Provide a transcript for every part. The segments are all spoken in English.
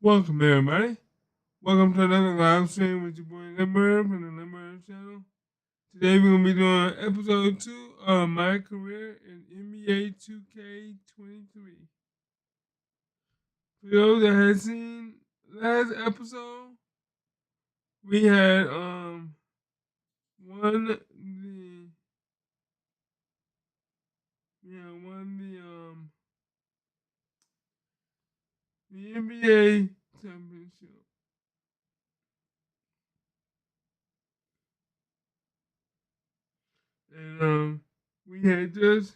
Welcome, everybody. Welcome to another live stream with your boy Lindberg from the Lindberg channel. Today we're going to be doing episode 2 of My Career in NBA 2K23. For those that had seen last episode, we had won the NBA championship. And we had just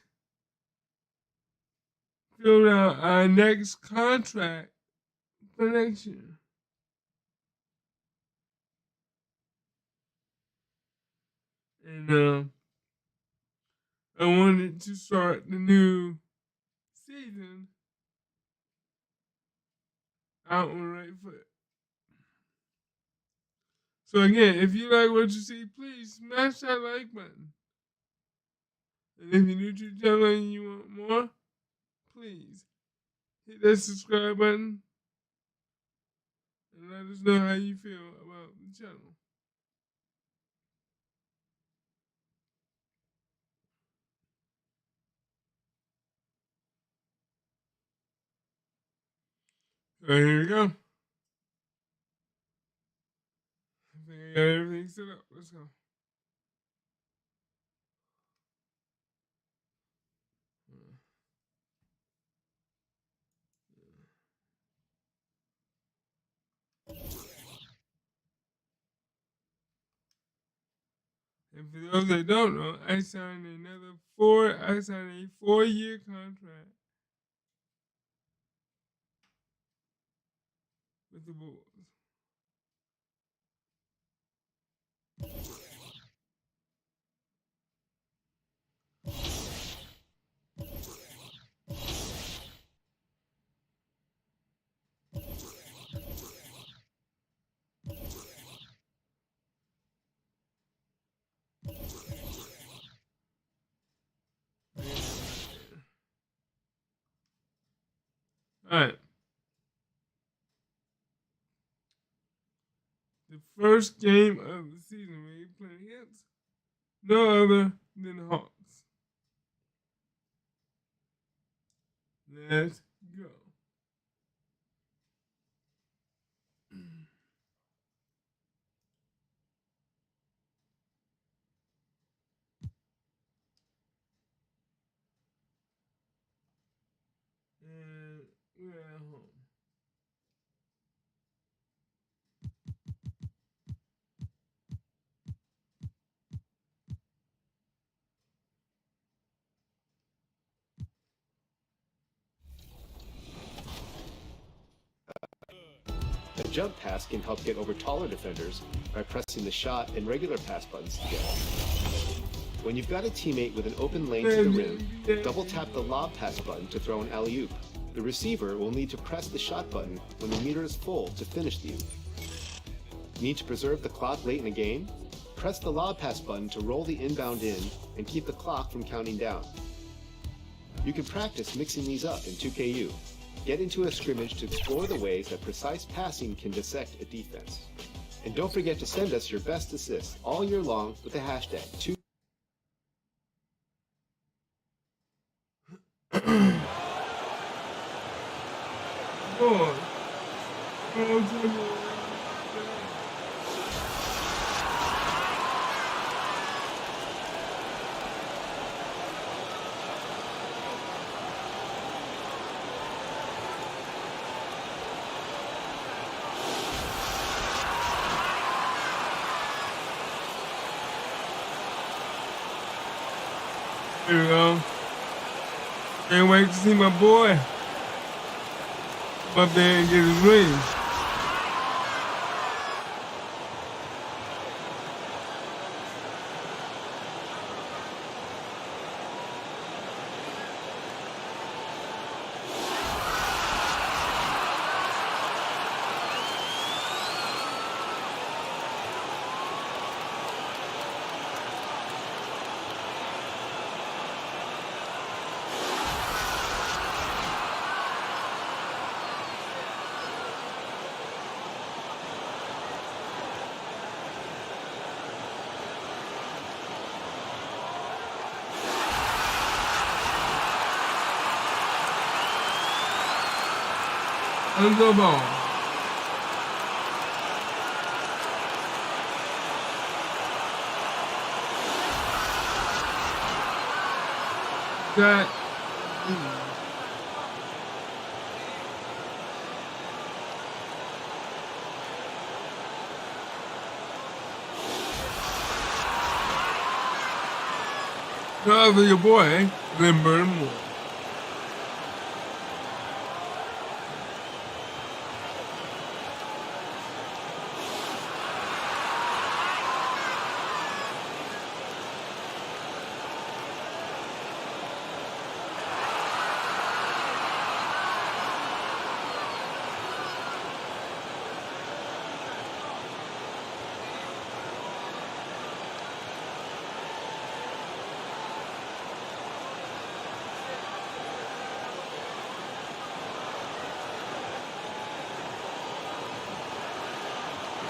filled out our next contract for next year. And I wanted to start the new season out on the right foot. So again, if you like what you see, please smash that like button. And if you're new to the channel and you want more, please hit that subscribe button and let us know how you feel about the channel. So here we go. I think I got everything set up. Let's go. And for those that don't know, I signed a 4-year contract with the Bulls. Alright. The first game of the season we play against no other than the Hawks. Let's go. And we're at home. A jump pass can help get over taller defenders by pressing the shot and regular pass buttons together. When you've got a teammate with an open lane to the rim, double tap the lob pass button to throw an alley-oop. The receiver will need to press the shot button when the meter is full to finish the oop. Need to preserve the clock late in a game? Press the lob pass button to roll the inbound in and keep the clock from counting down. You can practice mixing these up in 2KU. Get into a scrimmage to explore the ways that precise passing can dissect a defense. And don't forget to send us your best assists all year long with the hashtag 2. Boy. Here we go. Can't wait to see my boy up there and get his ring. Another ball. That. Now for your boy, Lindberg.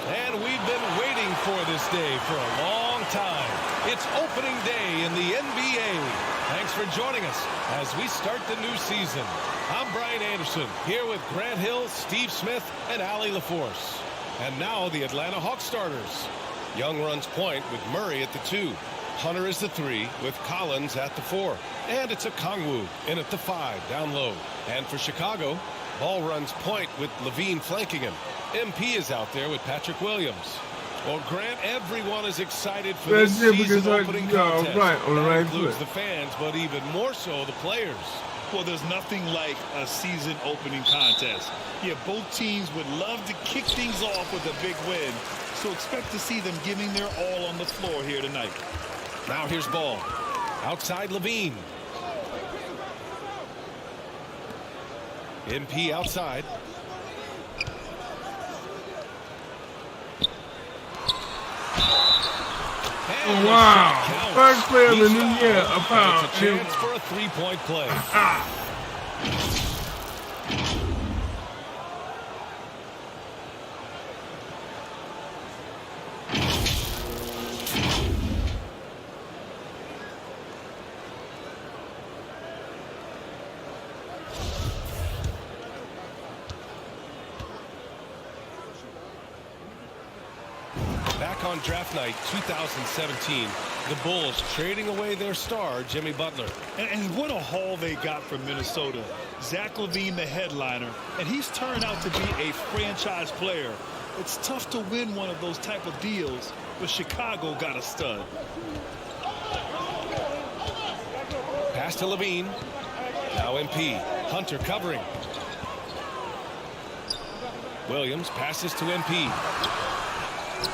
And we've been waiting for this day for a long time. It's opening day in the NBA. Thanks for joining us as we start the new season. I'm Brian Anderson, here with Grant Hill, Steve Smith, and Allie LaForce. And now the Atlanta Hawks starters. Young runs point with Murray at the 2. Hunter is the 3 with Collins at the 4. And it's a Kongwu in at the 5 down low. And for Chicago, Ball runs point with Levine flanking him. MP is out there with Patrick Williams. Well, Grant, everyone is excited for this season opening contest. That includes the fans, but even more so the players. Well, there's nothing like a season opening contest. Yeah, both teams would love to kick things off with a big win. So expect to see them giving their all on the floor here tonight. Now here's Ball. Outside Levine. MP outside. Oh, wow. First play of the new year, a foul. It's a chance for a three-point play. Back on draft night 2017, the Bulls trading away their star, Jimmy Butler. And what a haul they got from Minnesota. Zach LaVine, the headliner, and he's turned out to be a franchise player. It's tough to win one of those type of deals, but Chicago got a stud. Pass to Levine. Now MP. Hunter covering. Williams passes to MP.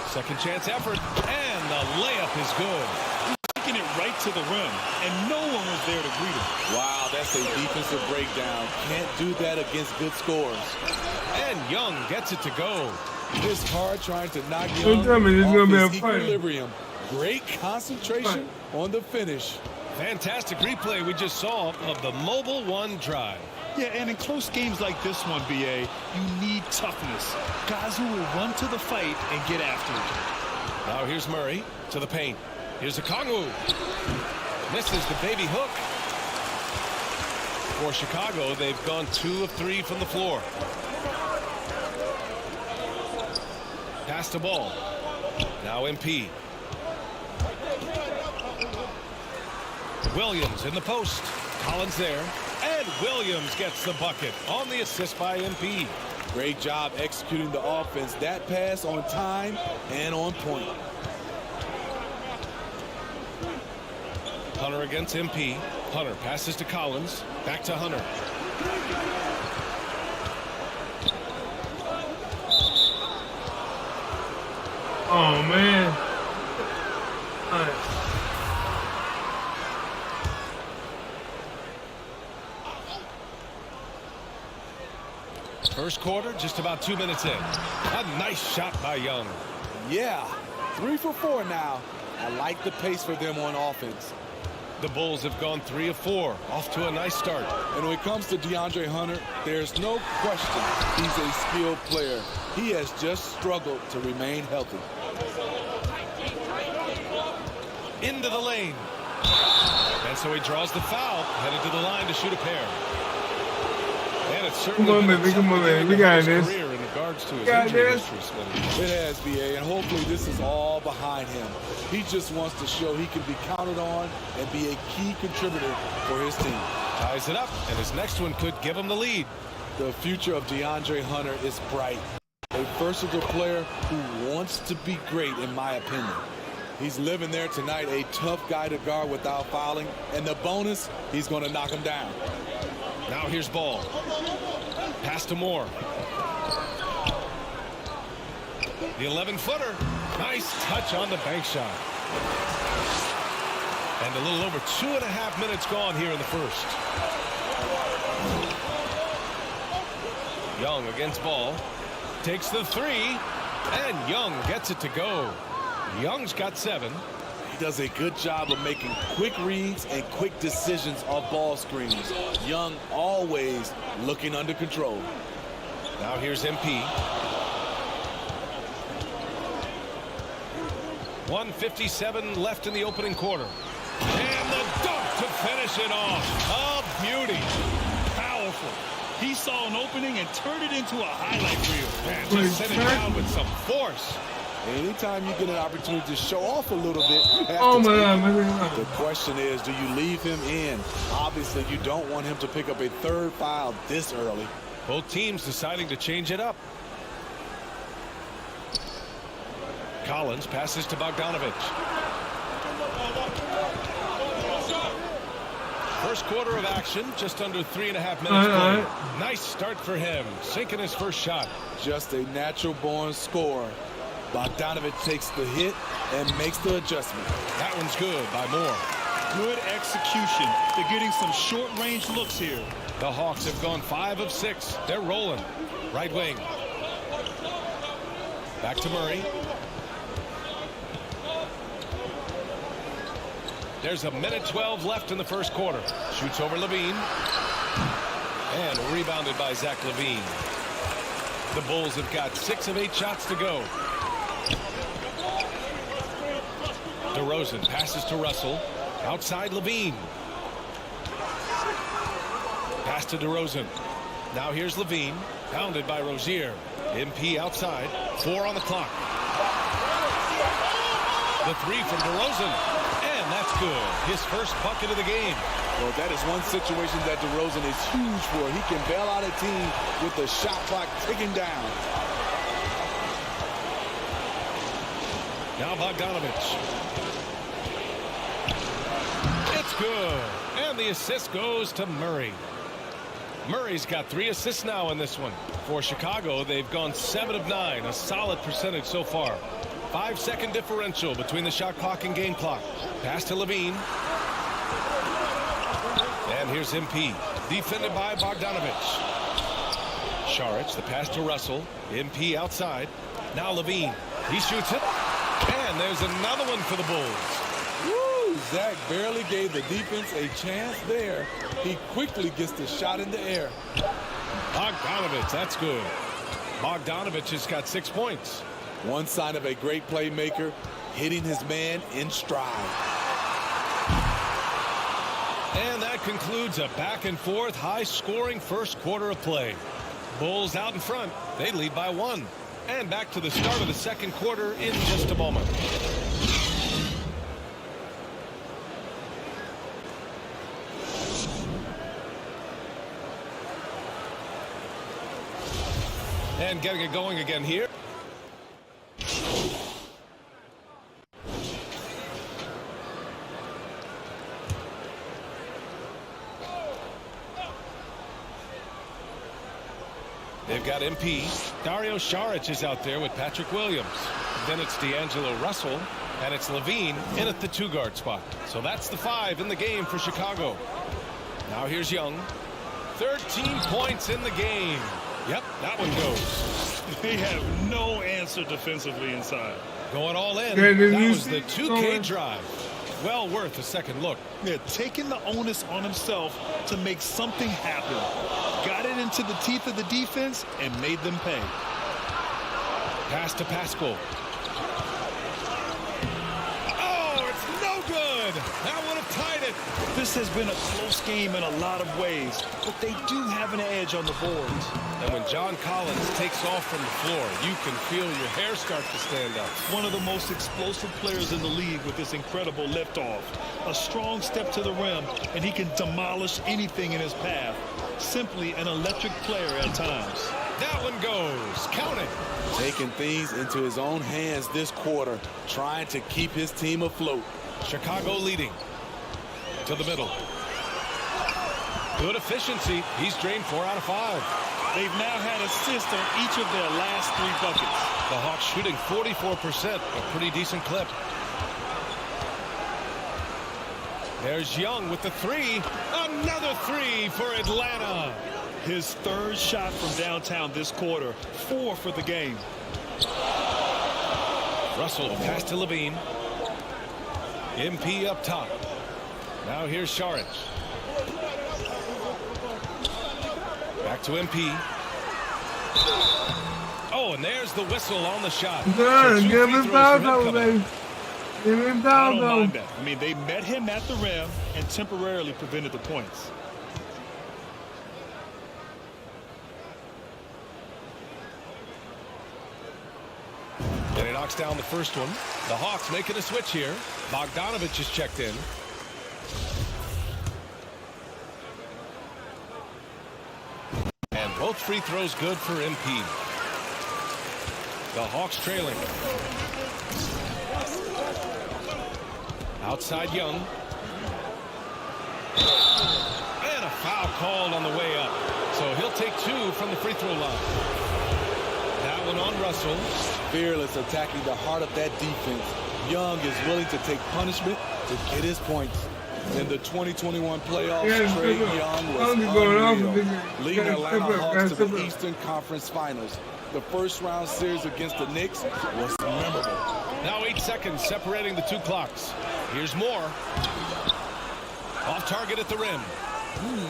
Second chance effort, and the layup is good. He's taking it right to the rim, and no one was there to greet him. Wow, that's a defensive breakdown. Can't do that against good scores. And Young gets it to go. It's hard trying to knock Don't tell me this is Young gonna off be his a fight. equilibrium. Great concentration on the finish. Fantastic replay we just saw of the Mobile One drive. Yeah, and in close games like this one, BA, you need toughness. Guys who will run to the fight and get after it. Now here's Murray to the paint. Here's a Kongwu. Misses the baby hook. For Chicago, they've gone 2 of 3 from the floor. Pass to Ball. Now MP. Williams in the post. Collins there. And Williams gets the bucket on the assist by MP. Great job executing the offense. That pass on time and on point. Hunter against MP. Hunter passes to Collins. Back to Hunter. Oh, man. All right. First quarter, just about 2 minutes in. A nice shot by Young. Yeah, 3 for 4 now. I like the pace for them on offense. The Bulls have gone 3 of 4. Off to a nice start. And when it comes to DeAndre Hunter, there's no question he's a skilled player. He has just struggled to remain healthy. Into the lane. And so he draws the foul, headed to the line to shoot a pair. And it's Come certainly on, been baby. Come on, baby. We in got his this. career in regards to his Got injury this. history, Smitty. It has, BA, and hopefully this is all behind him. He just wants to show he can be counted on and be a key contributor for his team. Ties it up, and his next one could give him the lead. The future of DeAndre Hunter is bright. A versatile player who wants to be great, in my opinion. He's living there tonight, a tough guy to guard without fouling. And the bonus, he's going to knock him down. Now here's Ball. Pass to Moore. The 11-footer. Nice touch on the bank shot. And a little over 2.5 minutes gone here in the first. Young against Ball. Takes the three. And Young gets it to go. Young's got 7. He does a good job of making quick reads and quick decisions off ball screens. Young always looking under control. Now here's MP. 1:57 left in the opening quarter. And the dunk to finish it off. A beauty. Powerful. He saw an opening and turned it into a highlight reel. Man, just sent it down with some force. Anytime you get an opportunity to show off a little bit, you have Oh, to my take God. it. Man. The question is, do you leave him in? Obviously, you don't want him to pick up a third foul this early. Both teams deciding to change it up. Collins passes to Bogdanovich. First quarter of action, just under 3.5 minutes played. Nice start for him, sinking his first shot. Just a natural-born scorer. Bogdanovich takes the hit and makes the adjustment. That one's good by Moore. Good execution. They're getting some short-range looks here. The Hawks have gone 5 of 6. They're rolling. Right wing. Back to Murray. There's 1:12 left in the first quarter. Shoots over Levine. And rebounded by Zach Levine. The Bulls have got 6 of 8 shots to go. DeRozan passes to Russell. Outside Levine. Pass to DeRozan. Now here's Levine. Pounded by Rozier. MP outside. 4 on the clock. The 3 from DeRozan. And that's good. His first bucket of the game. Well, that is one situation that DeRozan is huge for. He can bail out a team with the shot clock ticking down. Now Bogdanovich. It's good. And the assist goes to Murray. Murray's got 3 assists now in this one. For Chicago, they've gone 7 of 9, a solid percentage so far. 5-second differential between the shot clock and game clock. Pass to Levine. And here's MP. Defended by Bogdanovich. Šarić, the pass to Russell. MP outside. Now Levine. He shoots it. And there's another one for the Bulls. Woo! Zach barely gave the defense a chance there. He quickly gets the shot in the air. Bogdanovich, that's good. Bogdanovich has got 6 points. One sign of a great playmaker, hitting his man in stride. And that concludes a back-and-forth, high-scoring first quarter of play. Bulls out in front. They lead by 1. And back to the start of the second quarter in just a moment. And getting it going again here. They've got MP. Dario Šarić is out there with Patrick Williams. Then it's D'Angelo Russell. And it's Levine in at the 2-guard spot. So that's the 5 in the game for Chicago. Now here's Young. 13 points in the game. Yep, that one goes. They have no answer defensively inside. Going all in. Yeah, That was the 2K drive. Well worth a second look. They're taking the onus on himself to make something happen. Got it into the teeth of the defense and made them pay. Pass to Pascal. Oh, it's no good. That would have tied denied it. This has been a close game in a lot of ways, but they do have an edge on the boards. And when John Collins takes off from the floor, you can feel your hair start to stand up. One of the most explosive players in the league with this incredible liftoff. A strong step to the rim, and he can demolish anything in his path. Simply an electric player at times. That one goes. Count it. Taking things into his own hands this quarter, trying to keep his team afloat. Chicago leading. To the middle. Good efficiency. He's drained 4 out of 5. They've now had assists on each of their last 3 buckets. The Hawks shooting 44%, a pretty decent clip. There's Young with the 3. Another 3 for Atlanta. His 3rd shot from downtown this quarter. 4 for the game. Russell pass to Levine. MP up top. Now here's Saric. Back to MP. Oh, and there's the whistle on the shot. Good, So give him foul though, coming. baby. Give him I foul don't though. mind that. I mean, they met him at the rim and temporarily prevented the points. And he knocks down the first one. The Hawks making a switch here. Bogdanovich is checked in. And both free throws good for MP. The Hawks trailing. Outside Young. And a foul called on the way up. So he'll take 2 from the free throw line. That one on Russell. Fearless attacking the heart of that defense. Young is willing to take punishment to get his points. In the 2021 playoffs, Yeah, Trae step up. Young was I'm going off unreal, of this. leading Gotta Atlanta step up, Hawks gotta to the step up. Eastern Conference Finals. The first round series against the Knicks was memorable. Now 8 seconds separating the 2 clocks. Here's Moore. Off target at the rim.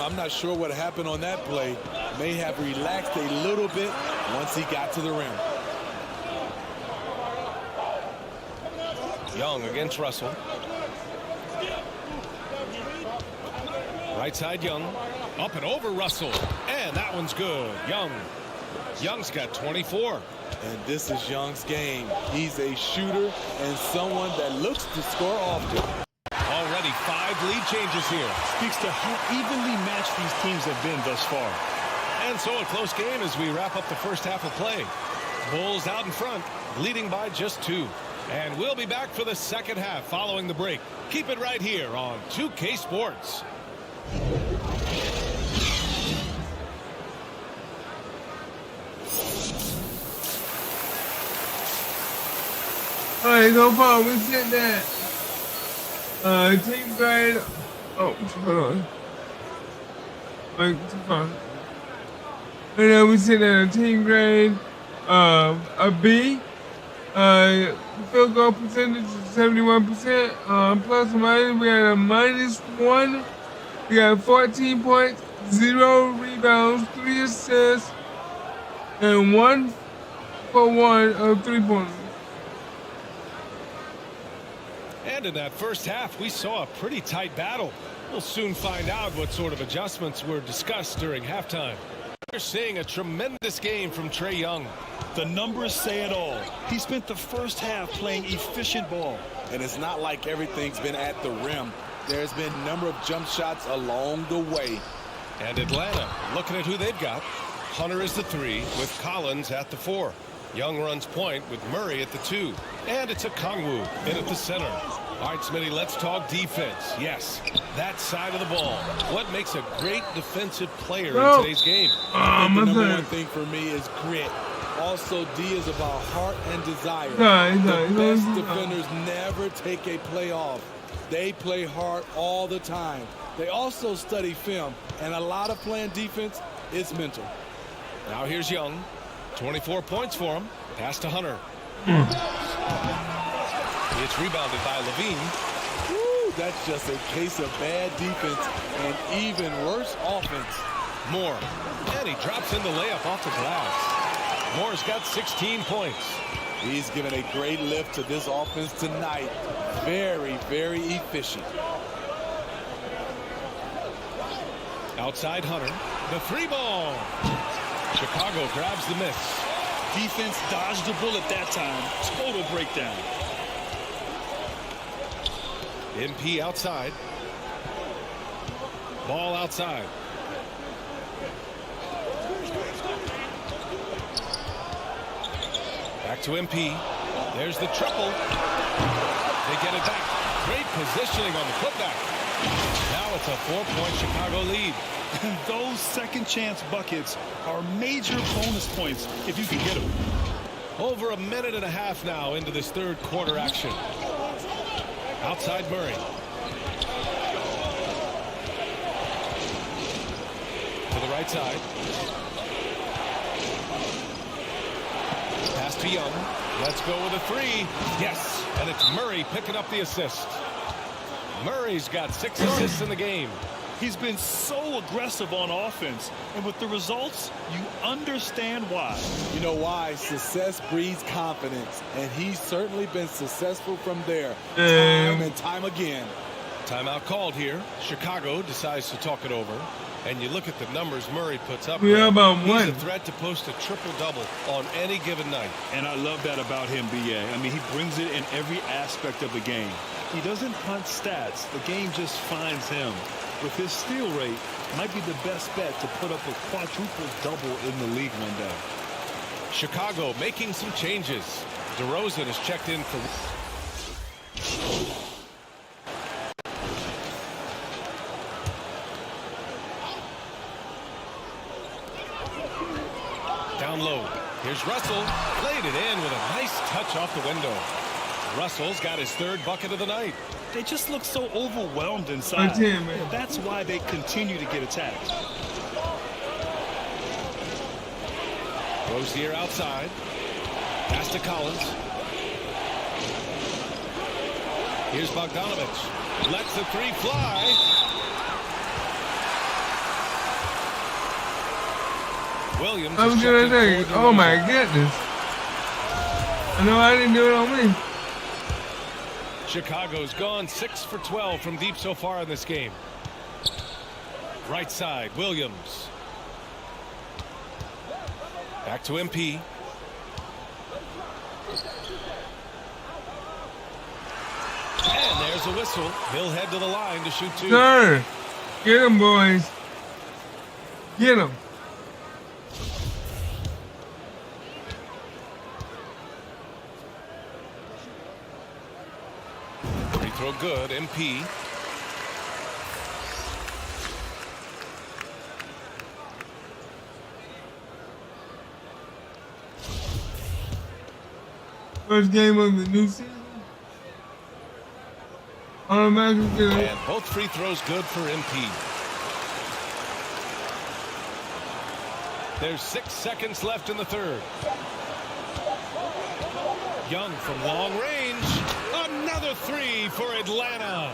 I'm not sure what happened on that play. May have relaxed a little bit once he got to the rim. Young against Russell. Right side Young. Up and over Russell. And that one's good. Young's got 24. And this is Young's game. He's a shooter and someone that looks to score often. Already 5 lead changes here. Speaks to how evenly matched these teams have been thus far. And so a close game as we wrap up the first half of play. Bulls out in front, leading by just 2. And we'll be back for the second half following the break. Keep it right here on 2K Sports. All right, no problem. We said that. Team grade. Oh, hold on. Like, too far. And then we said that a team grade, a B. Field goal percentage is 71%. Plus or minus, we had a -1. We got 14 points, 0 rebounds, 3 assists, and 1 for 1 of 3-pointers. And in that first half, we saw a pretty tight battle. We'll soon find out what sort of adjustments were discussed during halftime. We're seeing a tremendous game from Trae Young. The numbers say it all. He spent the first half playing efficient ball. And it's not like everything's been at the rim. There's been a number of jump shots along the way. And Atlanta, looking at who they've got. Hunter is the 3 with Collins at the 4. Young runs point with Murray at the 2. And it's a Kongwu in at the center. All right, Smitty, let's talk defense. Yes, that side of the ball. What makes a great defensive player in today's game? I think the number one thing for me is grit. Also, D is about heart and desire. The best defenders never take a play off. They play hard all the time. They also study film, and a lot of playing defense is mental. Now here's Young. 24 points for him. Pass to Hunter. It's rebounded by Levine. Woo, that's just a case of bad defense and even worse offense. Moore. And he drops in the layup off the glass. Moore's got 16 points. He's given a great lift to this offense tonight. Very, very efficient. Outside Hunter. The 3-ball. Chicago grabs the miss. Defense dodged the bullet that time. Total breakdown. MP outside. Ball outside. Back to MP. There's the triple. They get it back. Great positioning on the putback. Now it's a 4-point Chicago lead. And those second chance buckets are major bonus points if you can get them. Over a minute and a half now into this third quarter action. Outside Murray. To the right side. Pass to Young. Let's go with a 3. Yes, and it's Murray picking up the assist. Murray's got 6 assists in the game. He's been so aggressive on offense, and with the results, you understand why. You know why? Success breeds confidence, and he's certainly been successful from there time and time again. Timeout called here. Chicago decides to talk it over. And you look at the numbers Murray puts up. We have about He's one. a threat to post a triple-double on any given night. And I love that about him, B.A. I mean, he brings it in every aspect of the game. He doesn't hunt stats. The game just finds him. With his steal rate, might be the best bet to put up a quadruple-double in the league one day. Chicago making some changes. DeRozan is checked in for... Down low. Here's Russell. Played it in with a nice touch off the window. Russell's got his 3rd bucket of the night. They just look so overwhelmed inside. Right, man. That's why they continue to get attacked. Rozier outside. Pass to Collins. Here's Bogdanovich. Lets the 3 fly. Williams. I was gonna say, oh my goodness. I know I didn't do it on me. Chicago's gone 6 for 12 from deep so far in this game. Right side, Williams. Back to MP. And there's a whistle. He'll head to the line to shoot 2. Sir, get him, boys. Get him. Free throw good, MP. First game of the new season. Automatically get it. And both free throws good for MP. There's 6 seconds left in the third. Young from long range. Another 3 for Atlanta.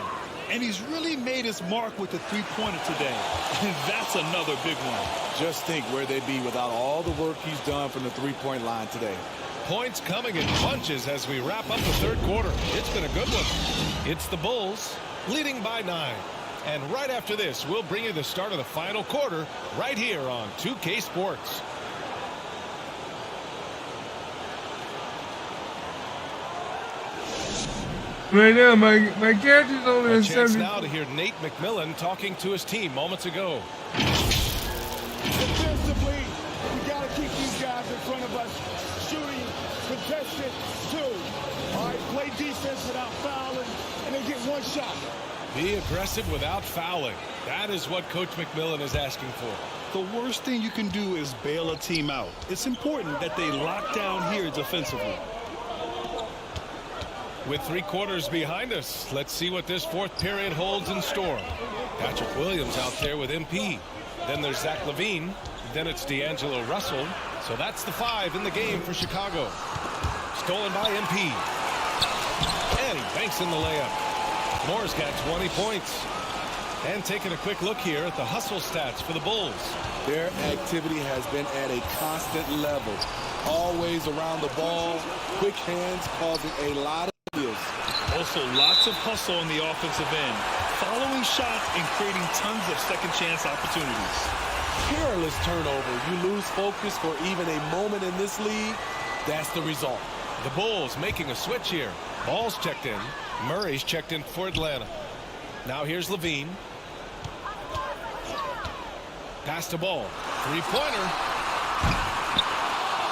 And he's really made his mark with the 3-pointer today. And that's another big one. Just think where they'd be without all the work he's done from the 3-point line today. Points coming in bunches as we wrap up the third quarter. It's been a good one. It's the Bulls leading by 9. And right after this, we'll bring you the start of the final quarter right here on 2K Sports. Right now, my character's only A at chance 70. now to hear Nate McMillan talking to his team moments ago. Defensively, we got to keep these guys in front of us shooting contested 2. All right, play defense without fouling, and they get 1 shot. Be aggressive without fouling. That is what Coach McMillan is asking for. The worst thing you can do is bail a team out. It's important that they lock down here defensively. With 3 quarters behind us, let's see what this fourth period holds in store. Patrick Williams out there with MP. Then there's Zach LaVine. Then it's D'Angelo Russell. So that's the 5 in the game for Chicago. Stolen by MP. And he banks in the layup. Moore's got 20 points. And taking a quick look here at the hustle stats for the Bulls. Their activity has been at a constant level. Always around the ball. Quick hands causing a lot of steals. Also, lots of hustle on the offensive end, following shots and creating tons of second chance opportunities. Careless turnover. You lose focus for even a moment in this league. That's the result. The Bulls making a switch here. Ball's checked in. Murray's checked in for Atlanta. Now here's Levine. Pass the ball. Three-pointer.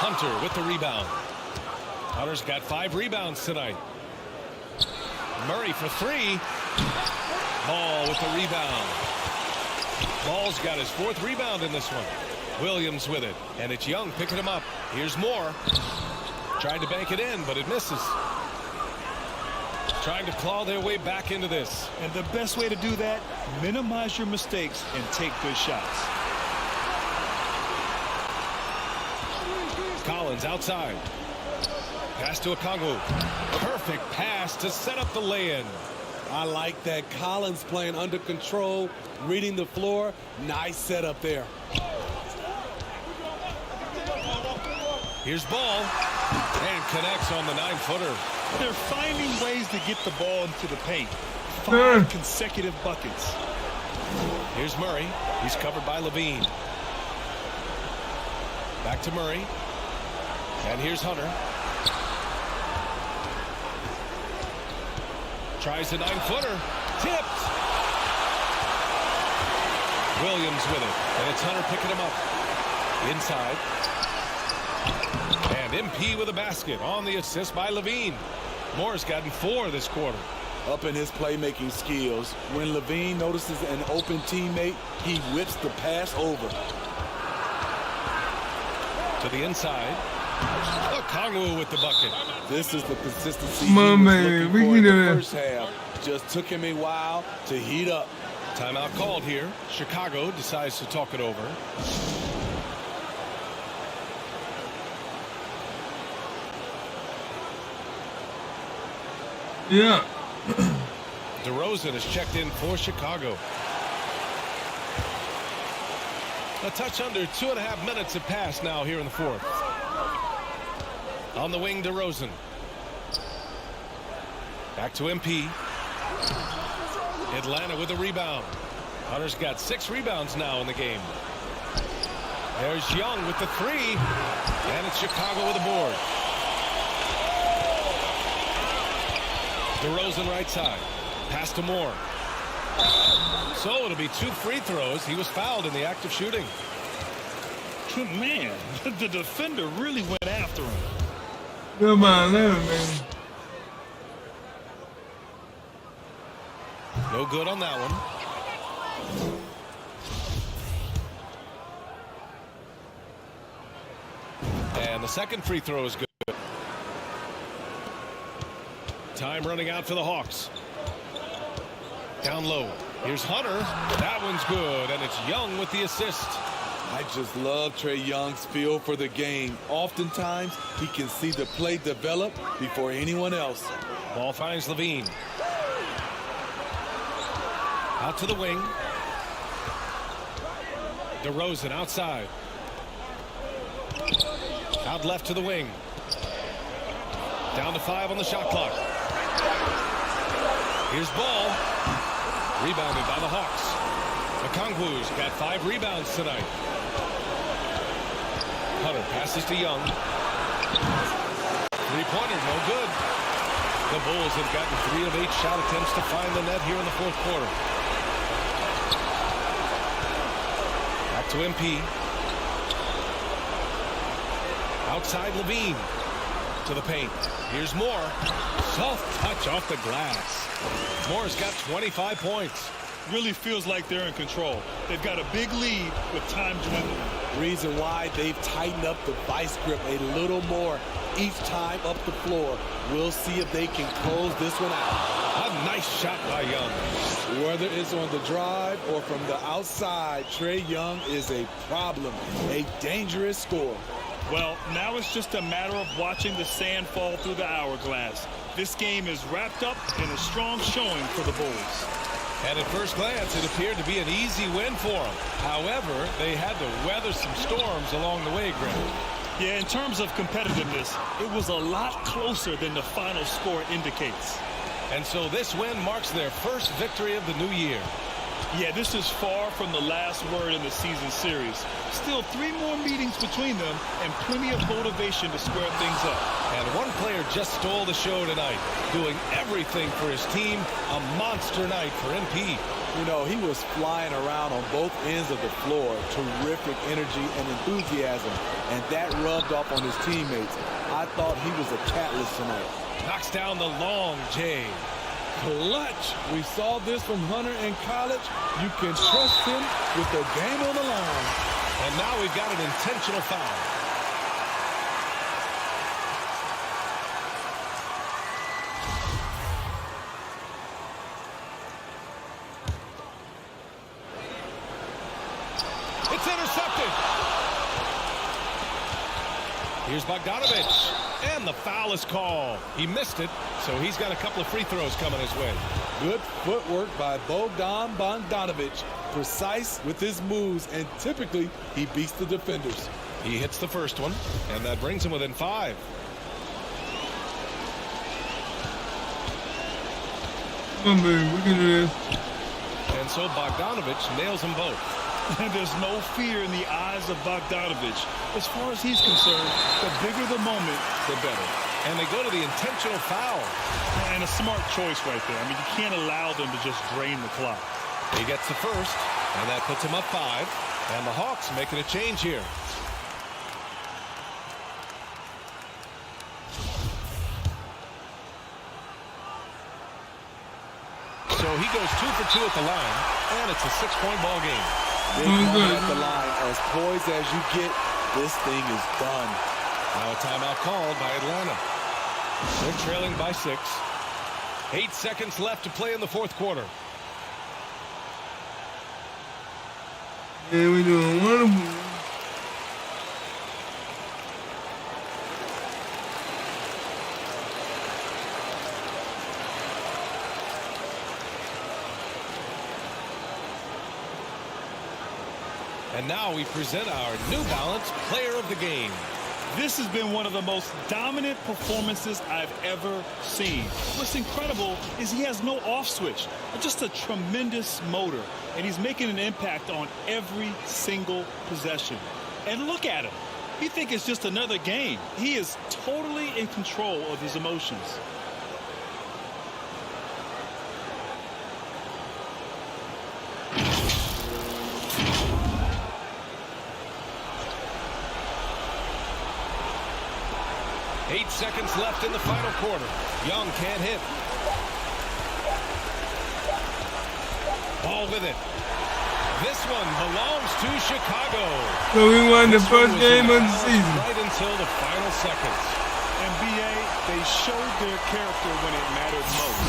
Hunter with the rebound. Hunter's got 5 rebounds tonight. Murray for 3. Ball with the rebound. Ball's got his 4th rebound in this one. Williams with it. And it's Young picking him up. Here's Moore. Tried to bank it in, but it misses. Trying to claw their way back into this. And the best way to do that, minimize your mistakes and take good shots. Collins outside. Pass to Okongwu. Perfect pass to set up the lay-in. I like that. Collins playing under control, reading the floor. Nice setup there. Here's Ball. And connects on the 9-footer. They're finding ways to get the ball into the paint. 5 consecutive buckets. Here's Murray. He's covered by Levine. Back to Murray. And here's Hunter. Tries the 9-footer. Tipped. Williams with it. And it's Hunter picking him up. Inside. And MP with a basket on the assist by Levine. Moore's gotten 4 this quarter. Up in his playmaking skills. When Levine notices an open teammate, he whips the pass over. To the inside. Okongwu with the bucket. This is the consistency Come on, he was man. looking We for can in do the that. first half. Just took him a while to heat up. Timeout called here. Chicago decides to talk it over. Yeah. DeRozan is checked in for Chicago. A touch under 2.5 minutes have passed now here in the 4th. On the wing, DeRozan. Back to MP. Atlanta with a rebound. Hunter's got 6 rebounds now in the game. There's Young with the 3. And it's Chicago with a board. DeRozan right side. Pass to Moore. So it'll be 2 free throws. He was fouled in the act of shooting. Man, the defender really went after him. Good by 11, man. No good on that one. And the second free throw is good. Time running out for the Hawks. Down low. Here's Hunter. That one's good, and it's Young with the assist. I just love Trae Young's feel for the game. Oftentimes, he can see the play develop before anyone else. Ball finds Levine. Out to the wing. DeRozan outside. Out left to the wing. Down to 5 on the shot clock. Here's Ball. Rebounded by the Hawks. Okongwu's got 5 rebounds tonight. Hunter passes to Young. Three-pointer, no good. The Bulls have gotten 3 of 8 shot attempts to find the net here in the 4th quarter. Back to MP. Outside Levine. To the paint. Here's Moore. Soft touch off the glass. Moore's got 25 points. Really feels like they're in control. They've got a big lead with time dwindling. Reason why they've tightened up the vice grip a little more each time up the floor. We'll see if they can close this one out. A nice shot by Young. Whether it's on the drive or from the outside, Trae Young is a problem, a dangerous scorer. Well, now it's just a matter of watching the sand fall through the hourglass. This game is wrapped up in a strong showing for the Bulls. And at first glance, it appeared to be an easy win for them. However, they had to weather some storms along the way, Greg. Yeah, in terms of competitiveness, it was a lot closer than the final score indicates. And so this win marks their first victory of the new year. Yeah, this is far from the last word in the season series. Still 3 more meetings between them and plenty of motivation to square things up. And one player just stole the show tonight, doing everything for his team. A monster night for MP. You know, he was flying around on both ends of the floor. Terrific energy and enthusiasm. And that rubbed off on his teammates. I thought he was a catalyst tonight. Knocks down the long J. Clutch. We saw this from Hunter in college. You can trust him with the game on the line. And now we've got an intentional foul. It's intercepted. Here's Bogdanovich. And the foul is called. He missed it, so he's got a couple of free throws coming his way. Good footwork by Bogdan Bogdanovich. Precise with his moves, and typically he beats the defenders. He hits the first one, and that brings him within 5. Come on, baby. We can do this. And so Bogdanovich nails them both. And there's no fear in the eyes of Bogdanovich. As far as he's concerned, the bigger the moment, the better. And they go to the intentional foul. And a smart choice right there. I mean, you can't allow them to just drain the clock. He gets the first, and that puts him up 5. And the Hawks making a change here. So he goes 2 for 2 at the line, and it's a 6-point ball game. Big moment at the line. As poised as you get, this thing is done. Now a timeout called by Atlanta. They're trailing by 6. 8 seconds left to play in the fourth quarter. Yeah, we're doing wonderful. And now we present our New Balance Player of the Game. This has been one of the most dominant performances I've ever seen. What's incredible is he has no off switch, just a tremendous motor, and he's making an impact on every single possession. And look at him. You think it's just another game. He is totally in control of his emotions. Eight seconds left in the final quarter. Young can't hit. Ball with it. This one belongs to Chicago. So we won the first game of the season. Right until the final seconds. NBA, they showed their character when it mattered most,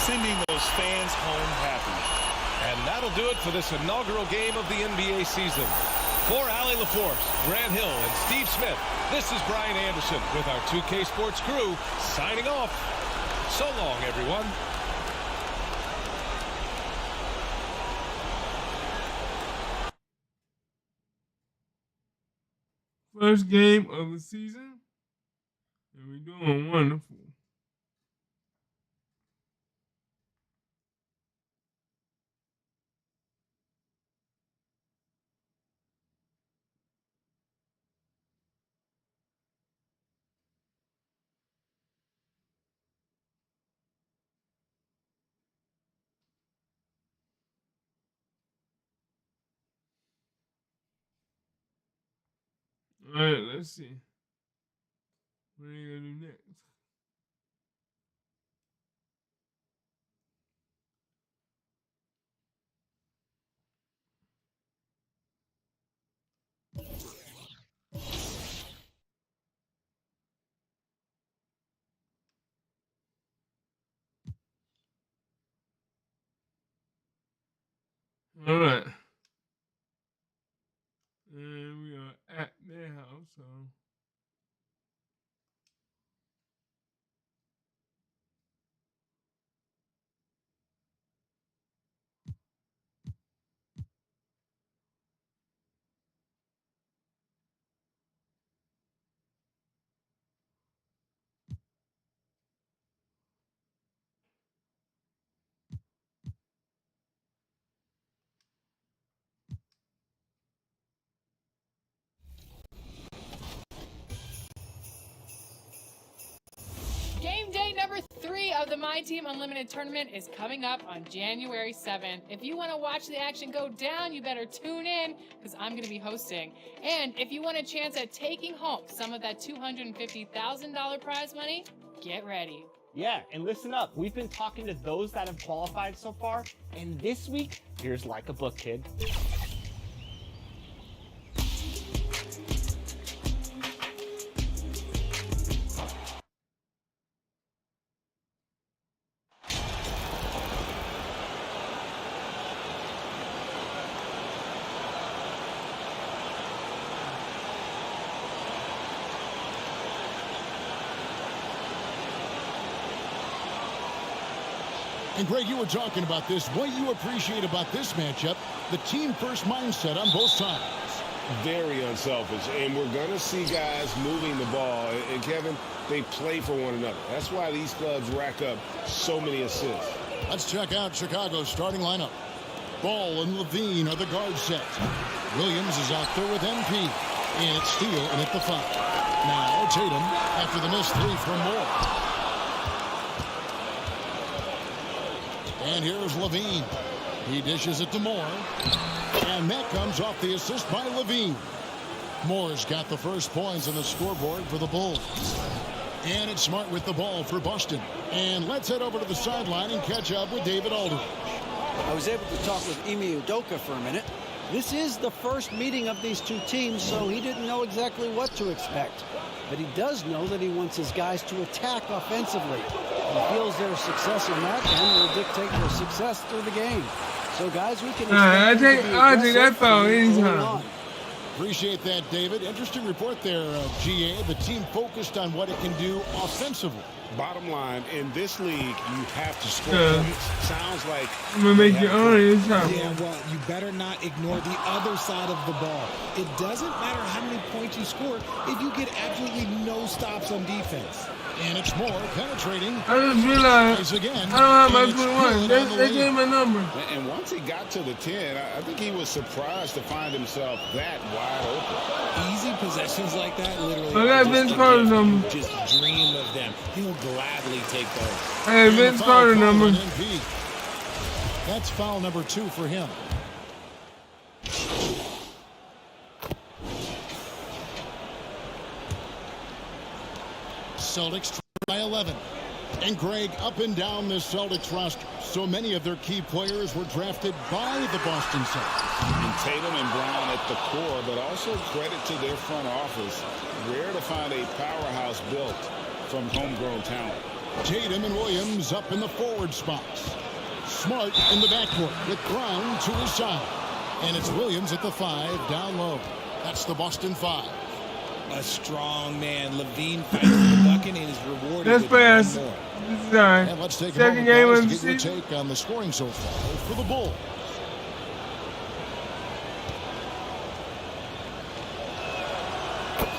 sending those fans home happy. And that'll do it for this inaugural game of the NBA season. For Allie LaForce, Grant Hill, and Steve Smith, this is Brian Anderson with our 2K Sports crew signing off. So long, everyone. First game of the season. And we're doing wonderful. All right, let's see. What are you going to do next? All right. And we are at their house, so. of the My Team Unlimited tournament is coming up on January 7th. If you want to watch the action go down, you better tune in because I'm going to be hosting. And if you want a chance at taking home some of that $250,000 prize money, get ready. Yeah, and listen up. We've been talking to those that have qualified so far, and this week, here's like a book, kid. And Greg, you were talking about this. What you appreciate about this matchup, the team-first mindset on both sides. Very unselfish, and we're going to see guys moving the ball. And Kevin, they play for one another. That's why these clubs rack up so many assists. Let's check out Chicago's starting lineup. Ball and Levine are the guard set. Williams is out there with MP. And it's Steele and at the 5. Now Tatum after the missed 3 from Moore. And here's Levine. He dishes it to Moore. And that comes off the assist by Levine. Moore's got the first points on the scoreboard for the Bulls. And it's Smart with the ball for Boston. And let's head over to the sideline and catch up with David Aldridge. I was able to talk with Ime Udoka for a minute. This is the first meeting of these two teams, so he didn't know exactly what to expect. But he does know that he wants his guys to attack offensively. He feels their success in that and will dictate their success through the game. So, guys, we can I take that foul anytime. Appreciate that, David. Interesting report there, GA. The team focused on what it can do offensively. Bottom line, in this league, you have to score points. Sounds like I'm going to make your own anytime. Yeah, well, you better not ignore the other side of the ball. It doesn't matter how many points you score if you get absolutely no stops on defense. And it's Moore penetrating. I just realized again, I don't have my 21. They gave my number. And once he got to the 10, I think he was surprised to find himself that wide open. Easy possessions like that, literally. I got Vince Carter's number. Just dream of them. He'll gladly take those. Hey, Vince Carter number. That's foul number 2 for him. Celtics by 11. And Greg, up and down the Celtics roster, so many of their key players were drafted by the Boston Celtics. And Tatum and Brown at the core, but also credit to their front office. Rare to find a powerhouse built from homegrown talent. Tatum and Williams up in the forward spots. Smart in the backcourt with Brown to his side. And it's Williams at the 5 down low. That's the Boston 5. A strong man. Levine fights for the bucket and is rewarded That's with one fast. more. And let's take Second a game moment on to the get your take on the scoring so far for the Bulls.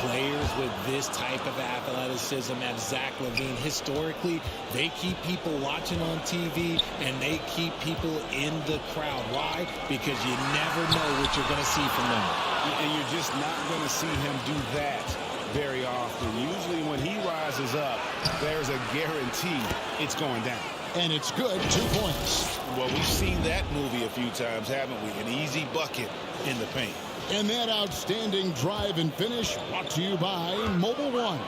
Players with this type of athleticism as Zach LaVine, historically, they keep people watching on TV and they keep people in the crowd. Why? Because you never know what you're going to see from them. And you're just not going to see him do that very often. Usually when he rises up, there's a guarantee it's going down. And it's good, 2 points. Well, we've seen that movie a few times, haven't we? An easy bucket in the paint. And that outstanding drive and finish brought to you by Mobile One.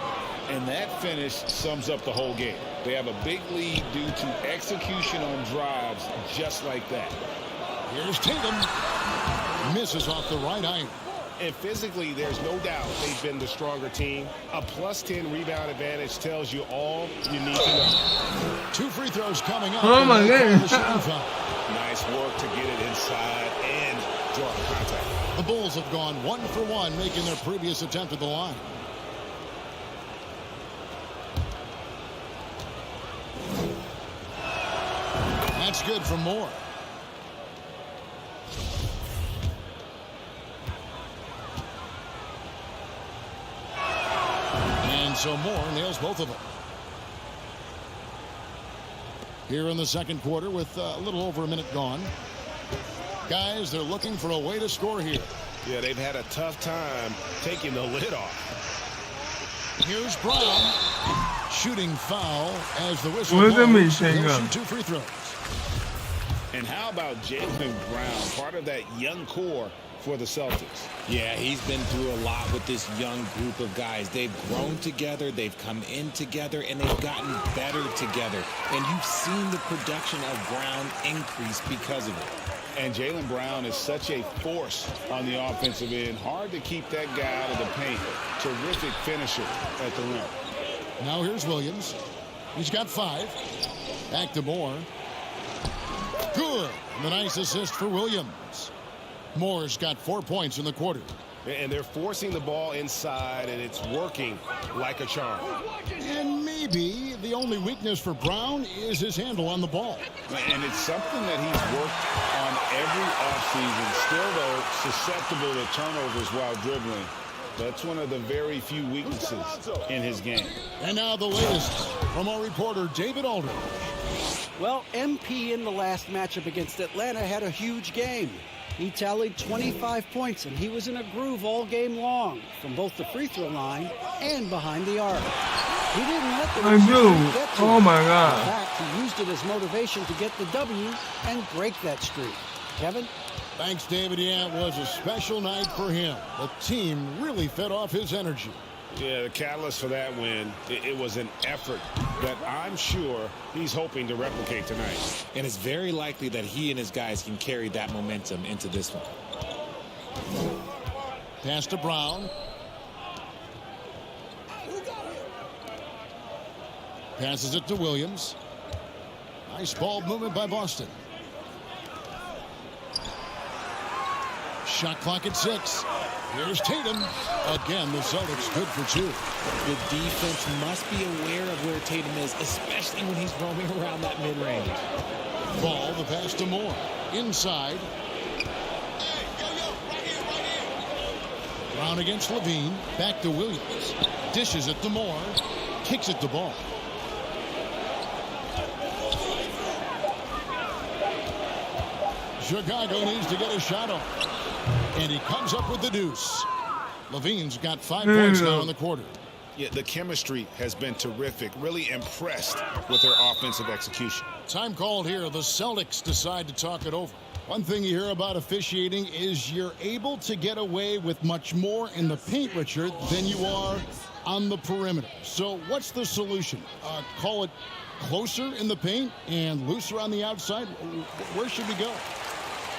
And that finish sums up the whole game. They have a big lead due to execution on drives just like that. Here's Tatum. Misses off the right iron. And physically, there's no doubt they've been the stronger team. A +10 rebound advantage tells you all you need to know. 2 free throws coming up. Oh, my goodness. Nice work to get it inside and draw contact. The Bulls have gone 1 for 1, making their previous attempt at the line. That's good for Moore. And so Moore nails both of them. Here in the second quarter with a little over a minute gone. Guys, they're looking for a way to score here. Yeah, they've had a tough time taking the lid off. Here's Brown. Shooting foul as the whistle What does that mean, blows. Shane? He'll shoot 2 free throws. And how about Jaylen Brown, part of that young core for the Celtics? Yeah, he's been through a lot with this young group of guys. They've grown together, they've come in together, and they've gotten better together. And you've seen the production of Brown increase because of it. And Jaylen Brown is such a force on the offensive end. Hard to keep that guy out of the paint. Terrific finisher at the rim. Now here's Williams. He's got 5. Back to Moore. Good. And the nice assist for Williams. Moore's got 4 points in the quarter. And they're forcing the ball inside, and it's working like a charm. And maybe the only weakness for Brown is his handle on the ball. And it's something that he's worked on every offseason. Still, though, susceptible to turnovers while dribbling. That's one of the very few weaknesses in his game. And now the latest from our reporter, David Aldridge. Well, MP in the last matchup against Atlanta had a huge game. He tallied 25 points, and he was in a groove all game long from both the free throw line and behind the arc. He didn't let the dude, get to oh him. my God. In fact, he used it as motivation to get the W and break that streak. Kevin? Thanks, David. Yeah, it was a special night for him. The team really fed off his energy. Yeah, the catalyst for that win, it was an effort that I'm sure he's hoping to replicate tonight. And it's very likely that he and his guys can carry that momentum into this one. Pass to Brown. Passes it to Williams. Nice ball movement by Boston. Shot clock at 6. Here's Tatum. Again, the Celtics good for 2. The defense must be aware of where Tatum is, especially when he's roaming around that mid-range. Ball, the pass to Moore. Inside. Brown against Levine. Back to Williams. Dishes it to Moore. Kicks it to Ball. Chicago needs to get a shot off. And he comes up with the deuce. Levine's got 5 points now in the quarter. Yeah, the chemistry has been terrific. Really impressed with their offensive execution. Time called here. The Celtics decide to talk it over. One thing you hear about officiating is you're able to get away with much more in the paint, Richard, than you are on the perimeter. So what's the solution? Call it closer in the paint and looser on the outside? Where should we go?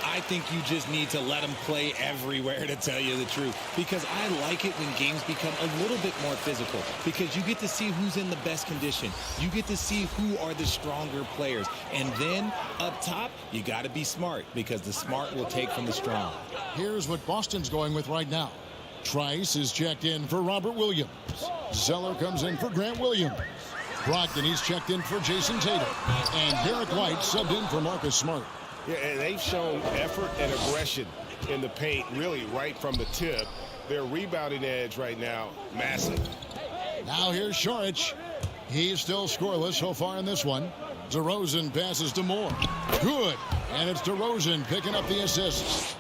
I think you just need to let them play everywhere, to tell you the truth, because I like it when games become a little bit more physical, because you get to see who's in the best condition. You get to see who are the stronger players. And then up top, you got to be smart, because the smart will take from the strong. Here's what Boston's going with right now. Trice is checked in for Robert Williams. Zeller comes in for Grant Williams. Brogdon, he's checked in for Jason Tatum. And Derek White subbed in for Marcus Smart. Yeah, and they've shown effort and aggression in the paint, really right from the tip. Their rebounding edge right now, massive. Now here's Šarić. He's still scoreless so far in this one. DeRozan passes to Moore. Good. And it's DeRozan picking up the assists.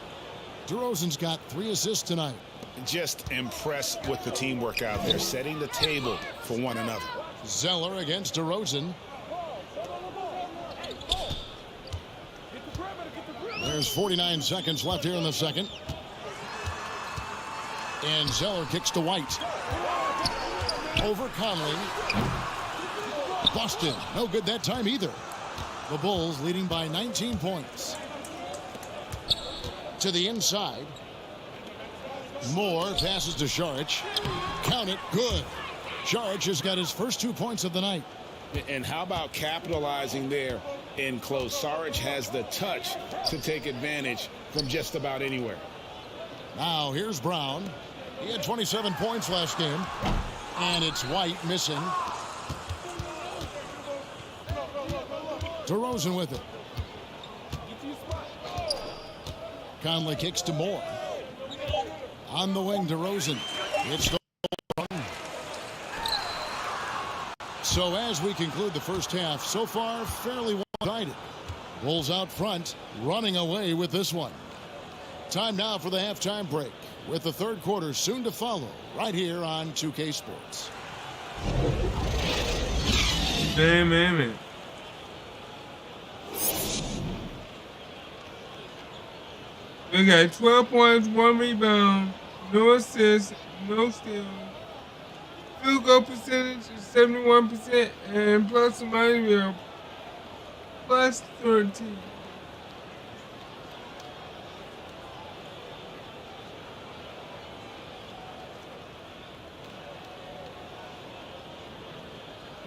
DeRozan's got 3 assists tonight. Just impressed with the teamwork out there, setting the table for one another. Zeller against DeRozan. There's 49 seconds left here in the second. And Zeller kicks to White. Over Conley. Boston, no good that time either. The Bulls leading by 19 points. To the inside. Moore passes to Šarić. Count it, good. Šarić has got his first 2 points of the night. And how about capitalizing there in close? Šarić has the touch to take advantage from just about anywhere. Now here's Brown. He had 27 points last game. And it's White missing. DeRozan with it. Conley kicks to Moore. On the wing, DeRozan. It's the So as we conclude the first half, so far fairly one-sided. Bulls out front, running away with this one. Time now for the halftime break, with the third quarter soon to follow, right here on 2K Sports. Man. We got 12 points, 1 rebound, no assists, no steals. Field goal percentage is 71%, and plus or minus we are plus 13.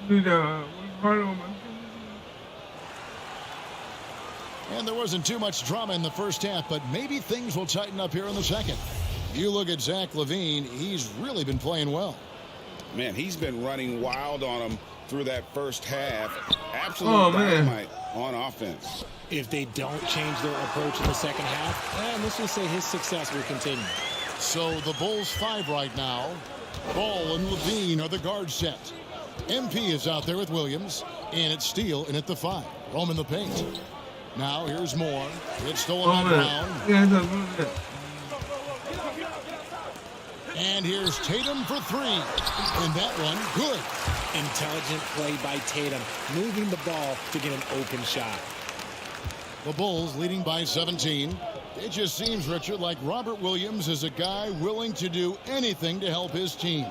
Work hard on my And there wasn't too much drama in the first half, but maybe things will tighten up here in the second. You look at Zach LaVine, he's really been playing well. Man, he's been running wild on him through that first half. Absolute dynamite on offense. If they don't change their approach in the second half, let's just say his success will continue. So the Bulls 5 right now. Ball and LaVine are the guard set. MP is out there with Williams, and it's Steele in at the 5. Roam in the paint. Now here's Moore. It's stolen by Brown. And here's Tatum for 3. And that one, good. Intelligent play by Tatum, moving the ball to get an open shot. The Bulls leading by 17. It just seems, Richard, like Robert Williams is a guy willing to do anything to help his team.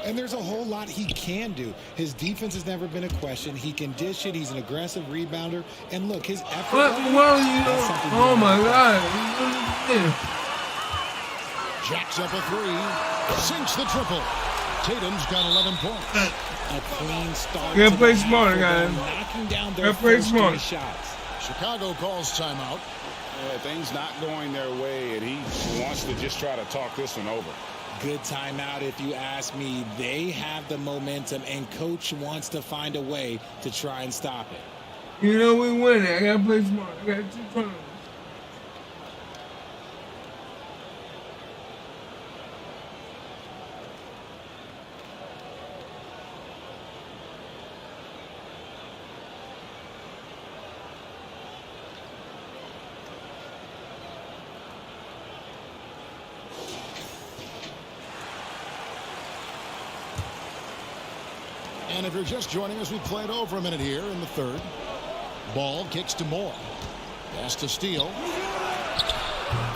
And there's a whole lot he can do. His defense has never been a question. He can dish it. He's an aggressive rebounder. And look, his effort. Oh my God. Jacks up a 3. Sinks the triple. Tatum's got 11 points. A clean start. Gotta play smart, guys. Knocking down their first 3 shots. Chicago calls timeout. Yeah, things not going their way, and he wants to just try to talk this one over. Good timeout if you ask me. They have the momentum, and Coach wants to find a way to try and stop it. You know we win it. I gotta play smart. I got 2 turnovers. And if you're just joining us, we played over a minute here in the third. Ball kicks to Moore. Pass to Steele.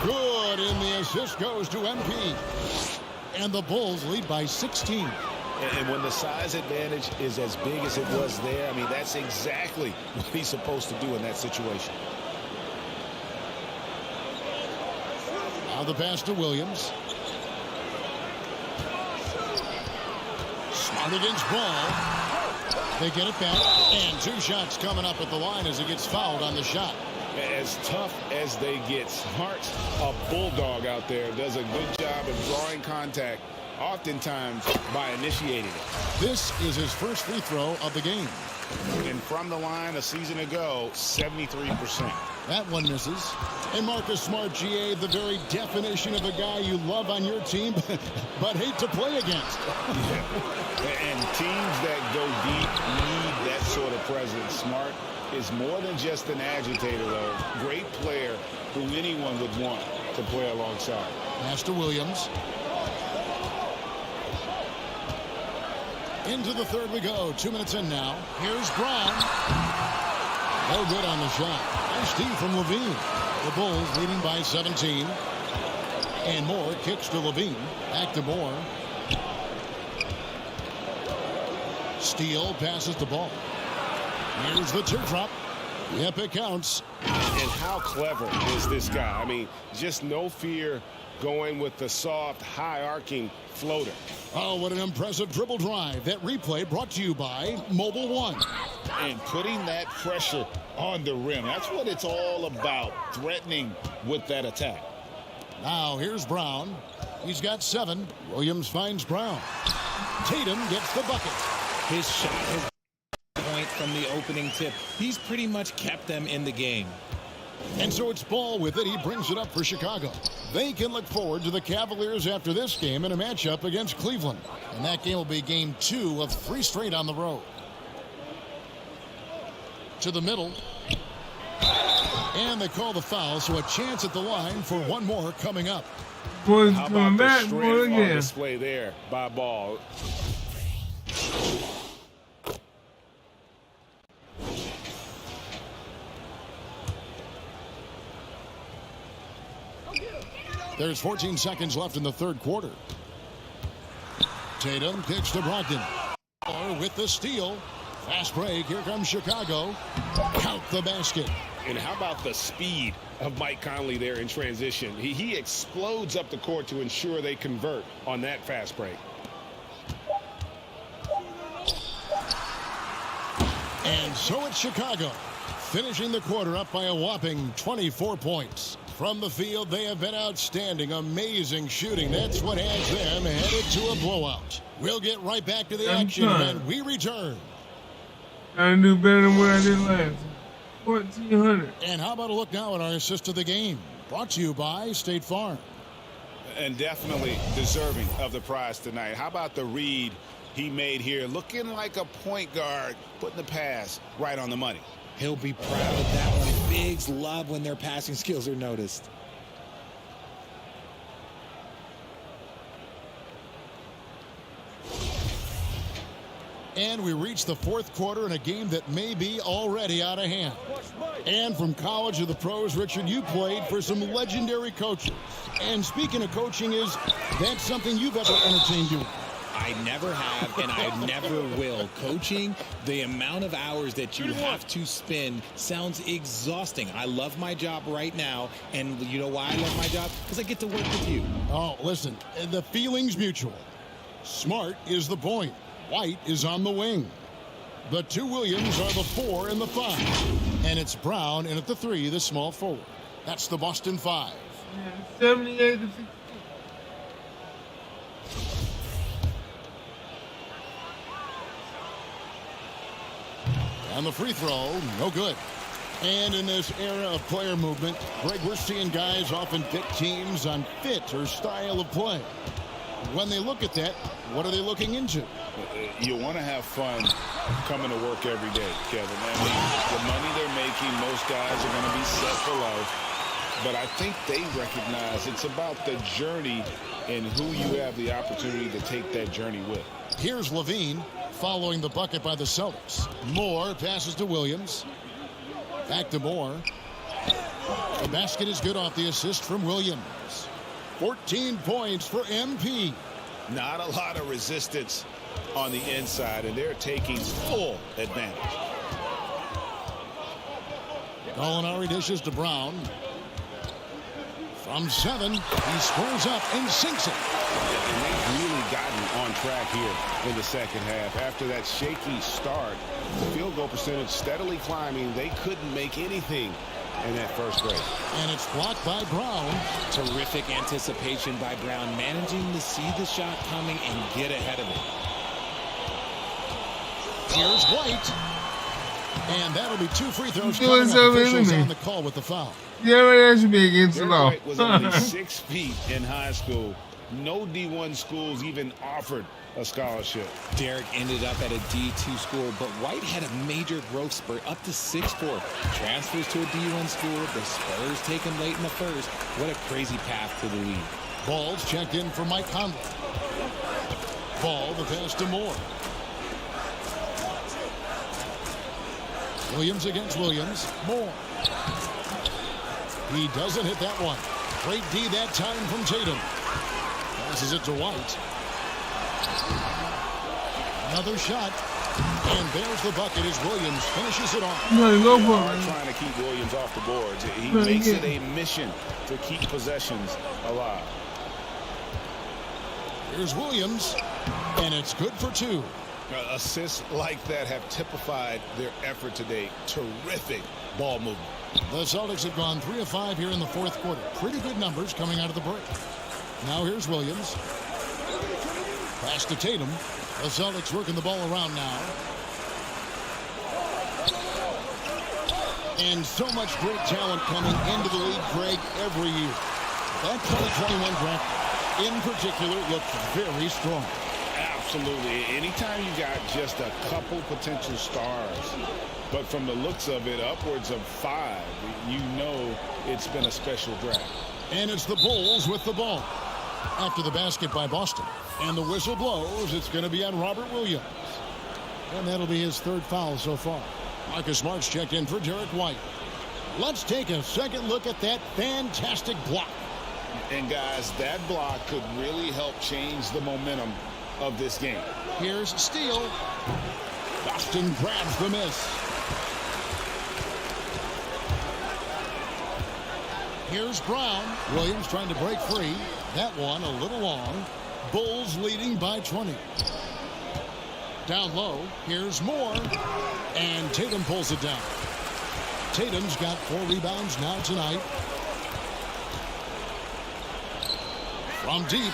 Good, and the assist goes to MP. And the Bulls lead by 16. And when the size advantage is as big as it was there, I mean, that's exactly what he's supposed to do in that situation. Now the pass to Williams. Smart against Ball. They get it back. And 2 shots coming up at the line as he gets fouled on the shot. As tough as they get, Smart's a bulldog out there. Does a good job of drawing contact, oftentimes by initiating it. This is his first free throw of the game. And from the line a season ago, 73%. That one misses. And Marcus Smart, GA, the very definition of a guy you love on your team, but hate to play against. And teams that go deep need that sort of presence. Smart is more than just an agitator, though. Great player who anyone would want to play alongside. Pass to Williams. Into the third we go. 2 minutes in now. Here's Brown. No good on the shot. Nice D from LaVine. The Bulls leading by 17. And Moore kicks to LaVine. Back to Moore. Steele passes the ball. Here's the teardrop. Yep, it counts. And how clever is this guy? I mean, just no fear going with the soft, high-arcing floater. Oh, what an impressive dribble drive. That replay brought to you by Mobile One. And putting that pressure on the rim. That's what it's all about, threatening with that attack. Now here's Brown. He's got 7. Williams finds Brown. Tatum gets the bucket. His shot has point from the opening tip. He's pretty much kept them in the game. And so it's Ball with it. He brings it up for Chicago. They can look forward to the Cavaliers after this game in a matchup against Cleveland. And that game will be game 2 of 3 straight on the road. To the middle. And they call the foul, so a chance at the line for one more coming up. Boys How coming about back, the boy, strength on again. display there by Ball? There's 14 seconds left in the third quarter. Tatum kicks to Brogdon. With the steal. Fast break. Here comes Chicago. Count the basket. And how about the speed of Mike Conley there in transition? He explodes up the court to ensure they convert on that fast break. And so it's Chicago, finishing the quarter up by a whopping 24 points. From the field, they have been outstanding, amazing shooting. That's what has them headed to a blowout. We'll get right back to the action when we return. I do better than what I did last. 1,400. And how about a look now at our assist of the game? Brought to you by State Farm. And definitely deserving of the prize tonight. How about the read he made here? Looking like a point guard, putting the pass right on the money. He'll be proud of that one. Bigs love when their passing skills are noticed. And we reach the fourth quarter in a game that may be already out of hand. And from college to the pros, Richard, you played for some legendary coaches. And speaking of coaching, is that something you've ever entertained doing? I never have, and I never will. Coaching, the amount of hours that you have to spend sounds exhausting. I love my job right now, and you know why I love my job? Because I get to work with you. Oh, listen, the feeling's mutual. Smart is the point. White is on the wing. The two Williams are the 4 and the 5. And it's Brown in at the 3, the small forward. That's the Boston 5. Yeah, 78 to 50. And the free throw, no good. And in this era of player movement, Greg, we're seeing guys often pick teams on fit or style of play. When they look at that, what are they looking into? You want to have fun coming to work every day, Kevin. I mean, the money they're making, most guys are going to be set for life. But I think they recognize it's about the journey and who you have the opportunity to take that journey with. Here's Levine following the bucket by the Celtics. Moore passes to Williams. Back to Moore. The basket is good off the assist from Williams. 14 points for MP. Not a lot of resistance on the inside, and they're taking full advantage. Gallinari dishes to Brown. From 7, he squares up and sinks it. And they've really gotten on track here in the second half. After that shaky start, the field goal percentage steadily climbing. They couldn't make anything in that first break. And it's blocked by Brown. Terrific anticipation by Brown, managing to see the shot coming and get ahead of it. Here's White. And that'll be 2 free throws coming up. Officials on the call with the foul. Yeah, that should be against the law. White was only 6 feet in high school. No D1 schools even offered a scholarship. Derek ended up at a D2 school, but White had a major growth spurt up to 6'4". Transfers to a D1 school. The Spurs take him late in the first. What a crazy path to the league. Ball's checked in for Mike Conley. Ball, the pass to Moore. Williams against Williams. Moore. He doesn't hit that one. Great D that time from Tatum. Passes it to White. Another shot. And there's the bucket as Williams finishes it off. Go for it. Trying to keep Williams off the boards. He makes it a mission to keep possessions alive. Here's Williams. And it's good for 2. Assists like that have typified their effort today. Terrific ball movement. The Celtics have gone 3 of 5 here in the fourth quarter. Pretty good numbers coming out of the break. Now here's Williams. Pass to Tatum. The Celtics working the ball around now. And so much great talent coming into the league, Greg, every year. That 2021 draft in particular looks very strong. Absolutely. Anytime you got just a couple potential stars, but from the looks of it, upwards of 5, you know it's been a special draft. And it's the Bulls with the ball. After the basket by Boston. And the whistle blows. It's going to be on Robert Williams. And that'll be his 3rd foul so far. Marcus Smart's checked in for Derek White. Let's take a second look at that fantastic block. And guys, that block could really help change the momentum of this game. Here's Steele. Boston grabs the miss. Here's Brown. Williams trying to break free. That one a little long. Bulls leading by 20. Down low. Here's Moore. And Tatum pulls it down. Tatum's got 4 rebounds now tonight. From deep.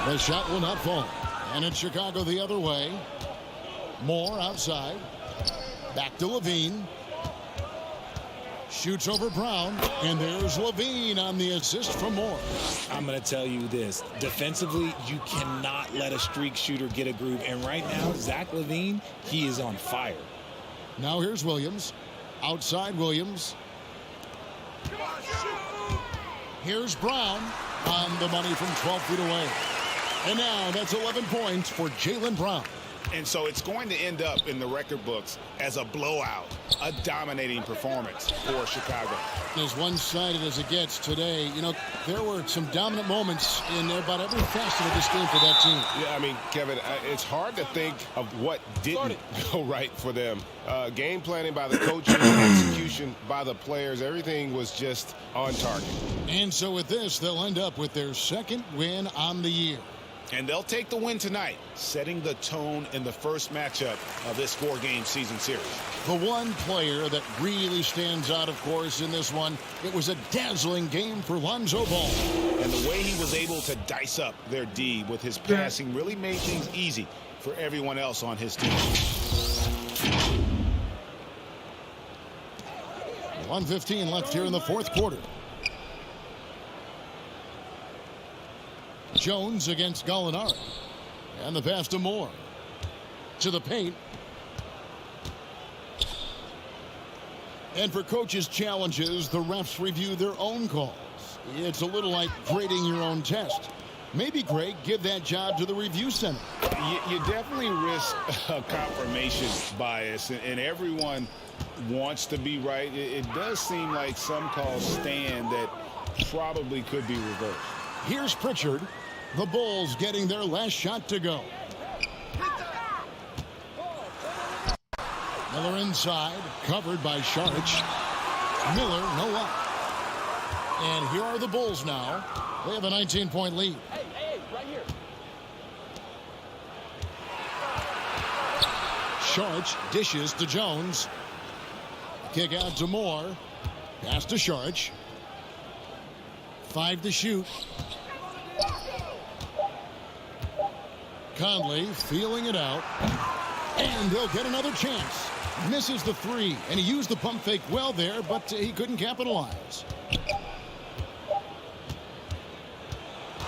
The shot will not fall. And it's Chicago the other way. Moore outside. Back to Levine. Shoots over Brown. And there's Levine on the assist from Moore. I'm going to tell you this. Defensively, you cannot let a streak shooter get a groove. And right now, Zach LaVine, he is on fire. Now here's Williams. Outside Williams. Here's Brown on the money from 12 feet away. And now that's 11 points for Jaylen Brown. And so it's going to end up in the record books as a blowout, a dominating performance for Chicago. As one-sided as it gets today, you know, there were some dominant moments in about every facet of this game for that team. Yeah, I mean, Kevin, it's hard to think of what didn't go right for them. Game planning by the coaches, execution by the players, everything was just on target. And so with this, they'll end up with their second win on the year. And they'll take the win tonight, setting the tone in the first matchup of this 4-game season series. The one player that really stands out, of course, in this one, it was a dazzling game for Lonzo Ball. And the way he was able to dice up their D with his passing really made things easy for everyone else on his team. 1:15 left here in the fourth quarter. Jones against Gallinari. And the pass to Moore. To the paint. And for coaches' challenges, the refs review their own calls. It's a little like grading your own test. Maybe, Greg, give that job to the review center. You definitely risk a confirmation bias, and everyone wants to be right. It does seem like some calls stand that probably could be reversed. Here's Pritchard. The Bulls getting their last shot to go. Miller inside, covered by Sharich. Miller, no up. And here are the Bulls now. They have a 19-point lead. Hey, right here. Sharich dishes to Jones. Kick out to Moore. Pass to Sharich. 5 to shoot. Conley feeling it out. And he'll get another chance. Misses the 3. And he used the pump fake well there, but he couldn't capitalize.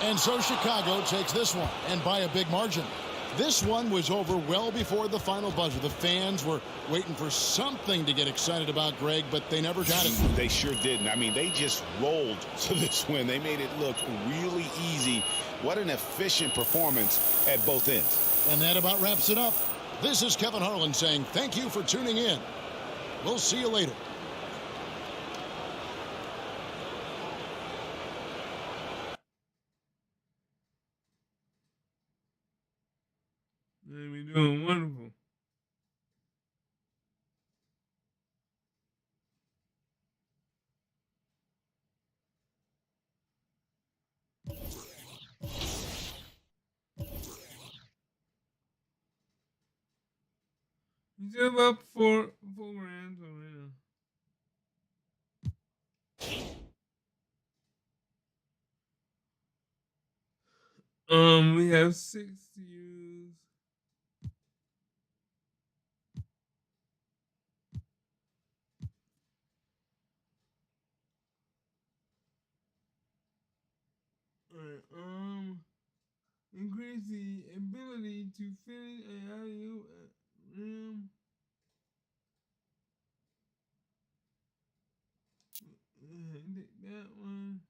And so Chicago takes this one, and by a big margin. This one was over well before the final buzzer. The fans were waiting for something to get excited about, Greg, but they never got it. They sure didn't. I mean, they just rolled to this win. They made it look really easy. What an efficient performance at both ends. And that about wraps it up. This is Kevin Harlan saying thank you for tuning in. We'll see you later. We're doing wonderful. You still about four rounds around. We have 6 to use. Alright, increase the ability to finish a alley-oop at rim. Take that one.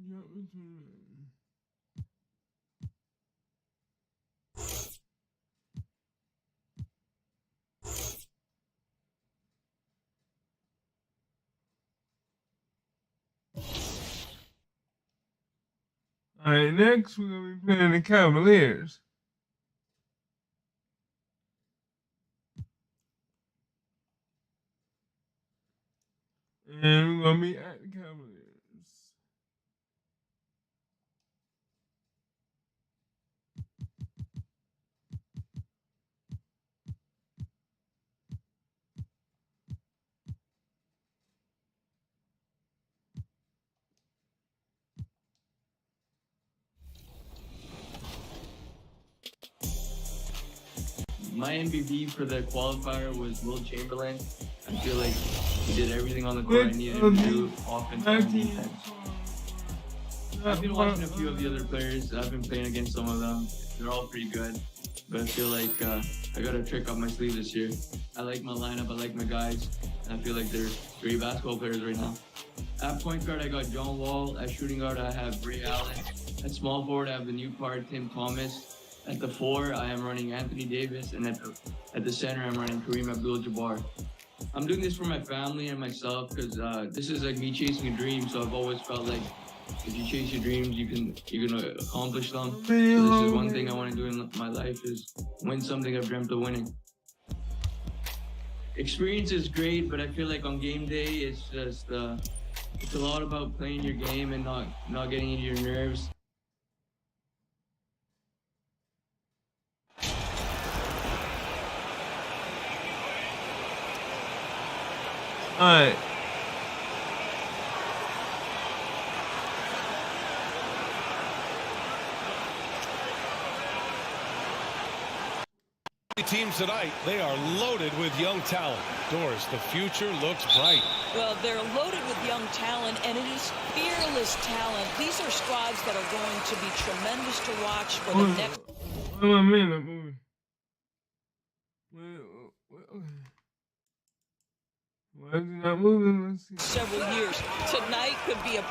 jump between them. All right, next we're gonna be playing the Cavaliers. And we're gonna be at the Cavaliers. My MVP for the qualifier was Will Chamberlain. I feel like he did everything on the court I needed him to do, offense and defense. I've been watching a few of the other players. I've been playing against some of them. They're all pretty good. But I feel like I got a trick up my sleeve this year. I like my lineup. I like my guys. And I feel like they're great basketball players right now. At point guard, I got John Wall. At shooting guard, I have Ray Allen. At small forward, I have the new card, Tim Thomas. At the 4, I am running Anthony Davis, and at the center, I'm running Kareem Abdul-Jabbar. I'm doing this for my family and myself because this is like me chasing a dream. So I've always felt like if you chase your dreams, you can accomplish them. So this is one thing I want to do in my life is win something I've dreamt of winning. Experience is great, but I feel like on game day, it's just it's a lot about playing your game and not getting into your nerves. All right. Teams tonight, they are loaded with young talent. Doris, the future looks bright. Well, they're loaded with young talent, and it is fearless talent. These are squads that are going to be tremendous to watch for the next. Wait a minute. Why is it not moving? Let's see. Several years. Tonight could be a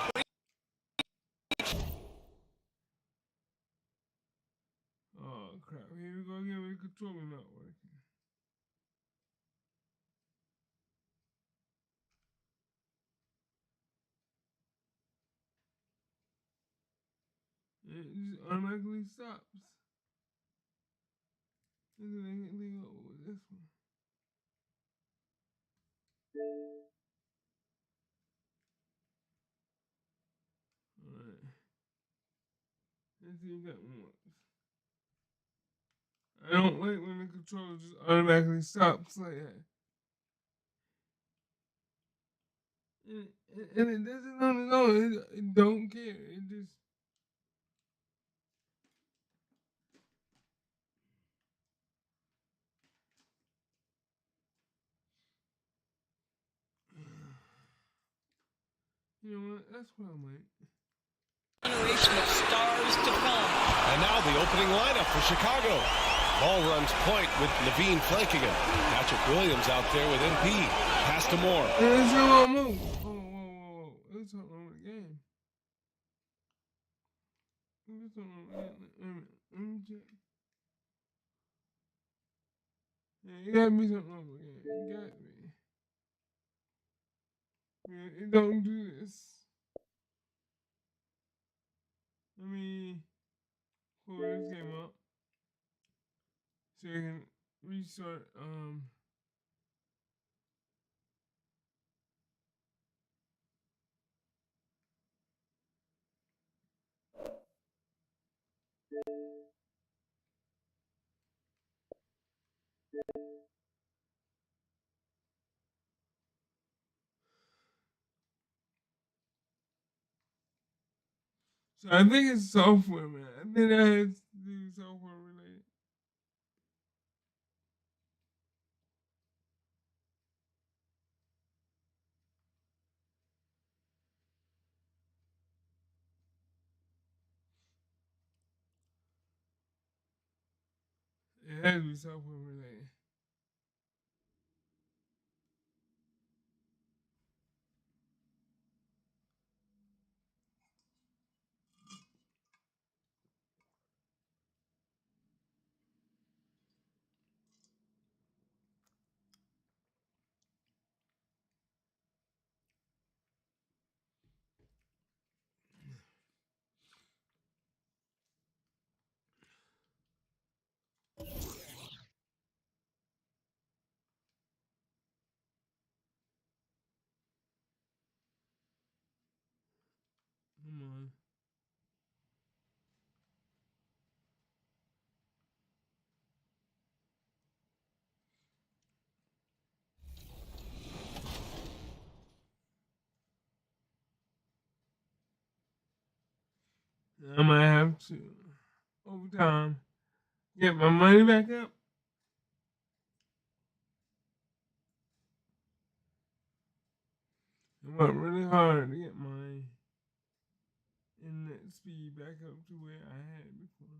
Oh crap! Here we go again. The controller not working. It just automatically stops. And then they go with this one. Alright. Let's see if that one works. I don't like when the controller just automatically stops like that. And it doesn't on its own. It don't care. It just. You know what? That's what I'm like. generation of stars to come. And now the opening lineup for Chicago. Ball runs point with Levine flanking him. Patrick Williams out there with MP. Pass to Moore. It's a long move. Whoa. It's a long game. It's a long game. Let me check. Yeah, it got me something wrong with it. It got me. Yeah, it don't do this. Let me pull this game up so I can restart. So I think it's software, man. I think that has to do software related. It has to be software related. Come on. I might have to, overtime, get my money back up. I worked really hard to get my internet speed back up to where I had it before.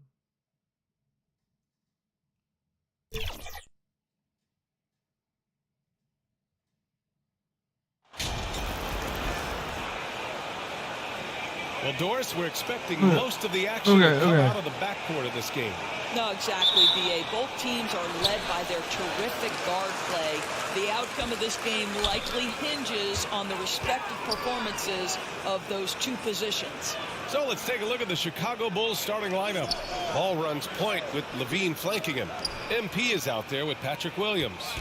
Well, Doris, we're expecting most of the action to come out of the backcourt of this game. No, exactly, B.A. Both teams are led by their terrific guard play. The outcome of this game likely hinges on the respective performances of those two positions. So let's take a look at the Chicago Bulls starting lineup. Ball runs point with Levine flanking him. MP is out there with Patrick Williams.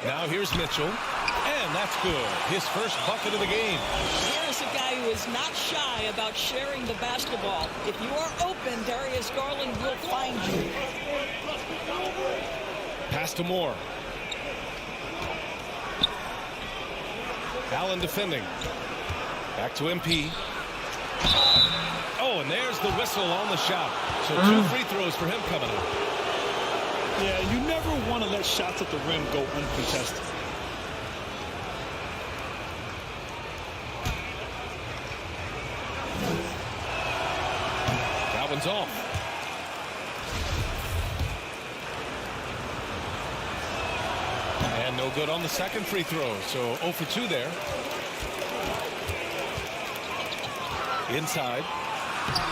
Now here's Mitchell. And that's good. His first bucket of the game. Here's a guy who is not shy about sharing the basketball. If you are open, Darius Garland will find you. Pass to Moore. Allen defending. Back to MP. Oh, and there's the whistle on the shot. So 2 free throws for him coming up. Yeah, you never want to let shots at the rim go uncontested. That one's off. And no good on the second free throw. So 0 for 2 there. Inside.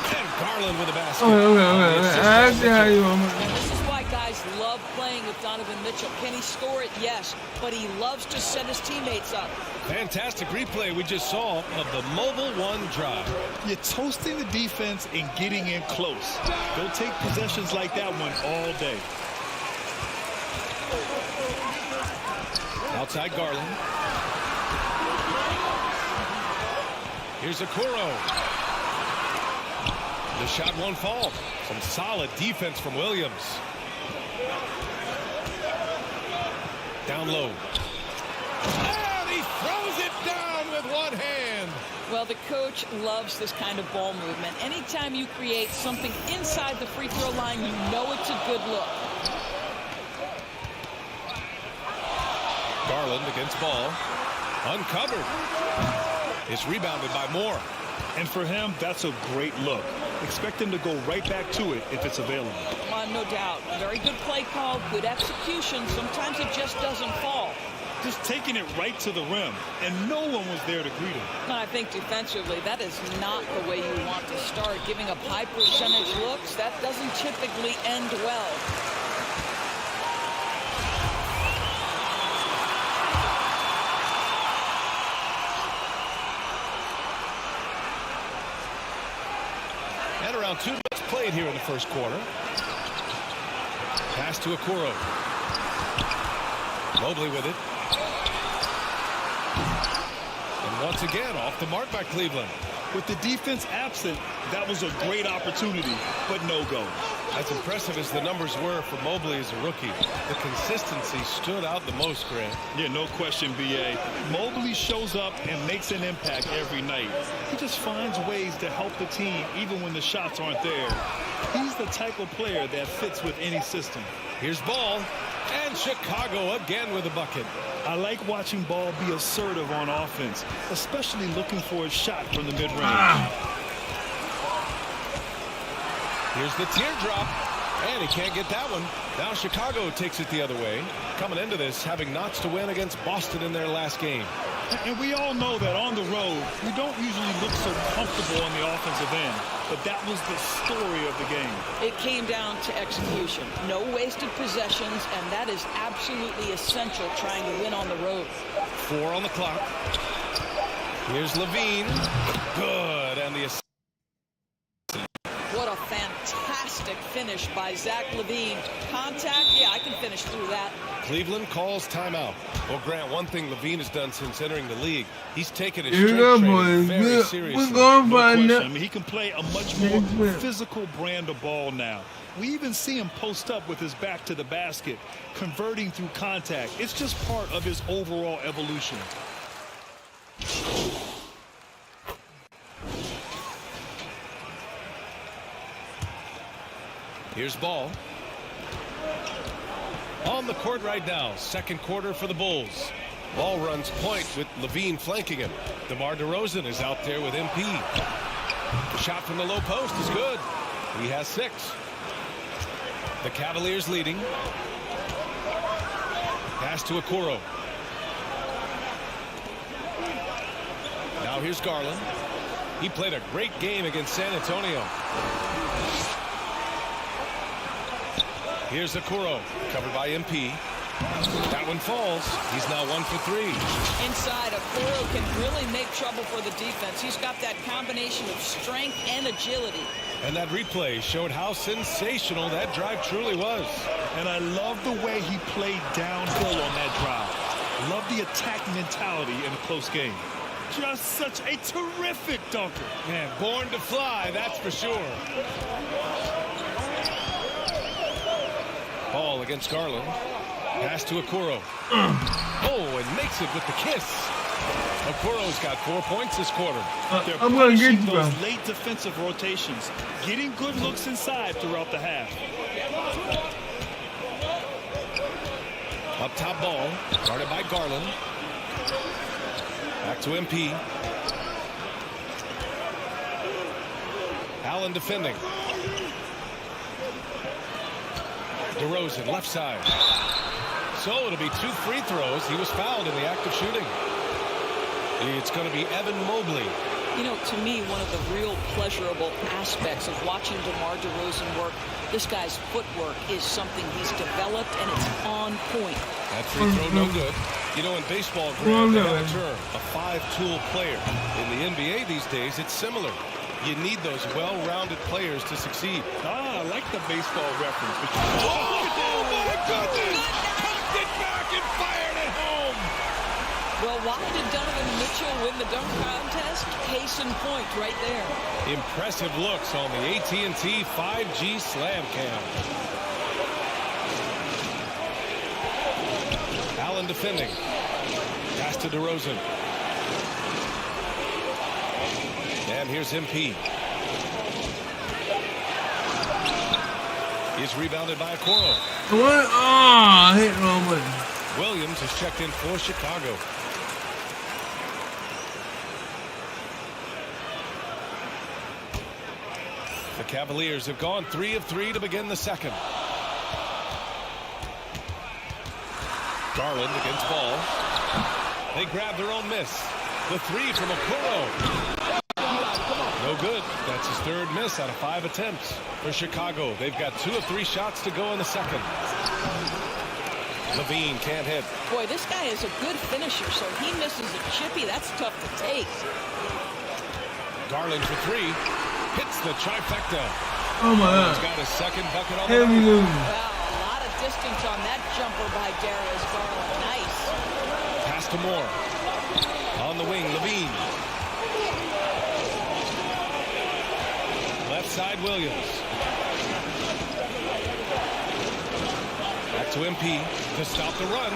And Garland with a basket. I see how you want it. This is why guys love playing with Donovan Mitchell. Can he score it? Yes. But he loves to set his teammates up. Fantastic replay we just saw of the mobile one drive. You're toasting the defense and getting in close. They'll take possessions like that one all day. Outside Garland. Here's Okoro. The shot won't fall. Some solid defense from Williams. Down low. And he throws it down with one hand. Well, the coach loves this kind of ball movement. Anytime you create something inside the free throw line, you know it's a good look. Garland against ball. Uncovered. It's rebounded by Moore. And for him, that's a great look. Expect him to go right back to it if it's available. No doubt. Very good play call, good execution. Sometimes it just doesn't fall. Just taking it right to the rim, and no one was there to greet him. I think defensively, that is not the way you want to start. Giving up high percentage looks, that doesn't typically end well. And around 2 minutes played here in the first quarter. Pass to Okoro. Mobley with it. And once again, off the mark by Cleveland. With the defense absent, that was a great opportunity, but no go. As impressive as the numbers were for Mobley as a rookie, the consistency stood out the most, Grant. Yeah, no question, B.A. Mobley shows up and makes an impact every night. He just finds ways to help the team even when the shots aren't there. He's the type of player that fits with any system. Here's Ball, and Chicago again with a bucket. I like watching Ball be assertive on offense, especially looking for a shot from the mid-range. Here's the teardrop, and he can't get that one. Now Chicago takes it the other way, coming into this having knots to win against Boston in their last game. And we all know that on the road, we don't usually look so comfortable on the offensive end, but that was the story of the game. It came down to execution. No wasted possessions, and that is absolutely essential trying to win on the road. 4 on the clock. Here's Levine. Good, and the assist. What a fantastic finish by Zach LaVine. Contact, yeah, I can finish through that. Cleveland calls timeout. Well, Grant, one thing LaVine has done since entering the league, he's taken his Here we strength go, training boys. very We're seriously. going No for question. it. I mean, he can play a much more physical brand of ball now. We even see him post up with his back to the basket, converting through contact. It's just part of his overall evolution. Here's Ball. On the court right now, second quarter for the Bulls. Ball runs point with LaVine flanking him. DeMar DeRozan is out there with MP. The shot from the low post is good. He has 6. The Cavaliers leading. Pass to Okoro. Now here's Garland. He played a great game against San Antonio. Here's Okoro, covered by MP. That one falls. He's now 1 for 3. Inside, Okoro can really make trouble for the defense. He's got that combination of strength and agility. And that replay showed how sensational that drive truly was. And I love the way he played downhill on that drive. Love the attack mentality in a close game. Just such a terrific dunker. Man, born to fly, that's for sure. Ball against Garland. Pass to Okoro. Oh, and makes it with the kiss. Okoro's got 4 points this quarter. They're I'm going to get punishing you, bro. those late defensive rotations, getting good looks inside throughout the half. Up top Ball, guarded by Garland. Back to MP. Allen defending. DeRozan, left side. So it'll be 2 free throws. He was fouled in the act of shooting. It's going to be Evan Mobley. You know, to me, one of the real pleasurable aspects of watching DeMar DeRozan work, this guy's footwork is something he's developed, and it's on point. That free throw no good. You know, in baseball, Grant, they have a term, a 5-tool player. In the NBA these days, it's similar. You need those well-rounded players to succeed. I like the baseball reference. But oh my goodness! Popped it back and fired it home! Well, why did Donovan Mitchell win the dunk contest? Case in point right there. Impressive looks on the AT&T 5G Slam Cam. Allen defending. Pass to DeRozan. And here's MP. He's rebounded by Okoro. What? Oh, I hit the wrong button. Williams is checked in for Chicago. The Cavaliers have gone 3 of 3 to begin the second. Garland against Ball. They grab their own miss. The 3 from Okoro. No good. That's his 3rd miss out of 5 attempts. For Chicago, they've got 2 of 3 shots to go in the second. LaVine can't hit. Boy, this guy is a good finisher, so he misses a chippy. That's tough to take. Garland for 3. Hits the trifecta. Oh my God. He's got his 2nd bucket on Heavy the loom. Wow, a lot of distance on that jumper by Darius Garland. Nice. Pass to Moore. On the wing, LaVine. Left side, Williams. Back to MP to stop the run.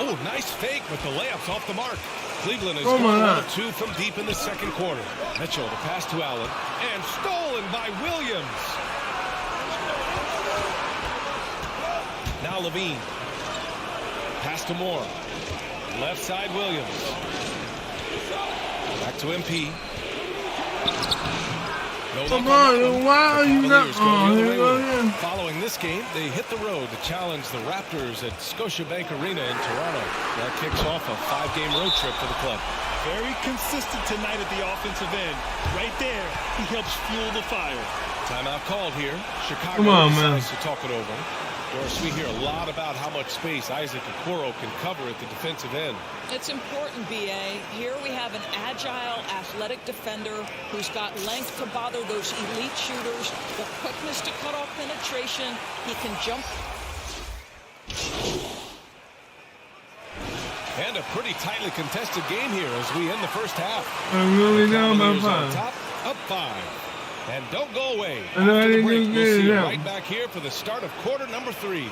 Oh, nice fake, but the layup's off the mark. Cleveland is going 1 of 2 from deep in the second quarter. Mitchell, the pass to Allen, and stolen by Williams. Now LaVine. Pass to Moore. Left side, Williams. Back to MP. No Come on, why are you not? Oh, here we go again. Following this game, they hit the road to challenge the Raptors at Scotiabank Arena in Toronto. That kicks off a 5-game road trip for the club. Very consistent tonight at the offensive end. Right there, he helps fuel the fire. Timeout called here. Chicago Come on, man. decides to talk it over. Of course, we hear a lot about how much space Isaac Okoro can cover at the defensive end. It's important, B.A. Here we have an agile, athletic defender who's got length to bother those elite shooters, the quickness to cut off penetration. He can jump. And a pretty tightly contested game here as we end the first half. I'm really down by Cavaliers 5. on top, up 5. And don't go away. I know I After the didn't break, do we'll good see you now. right back here for the start of quarter number 3.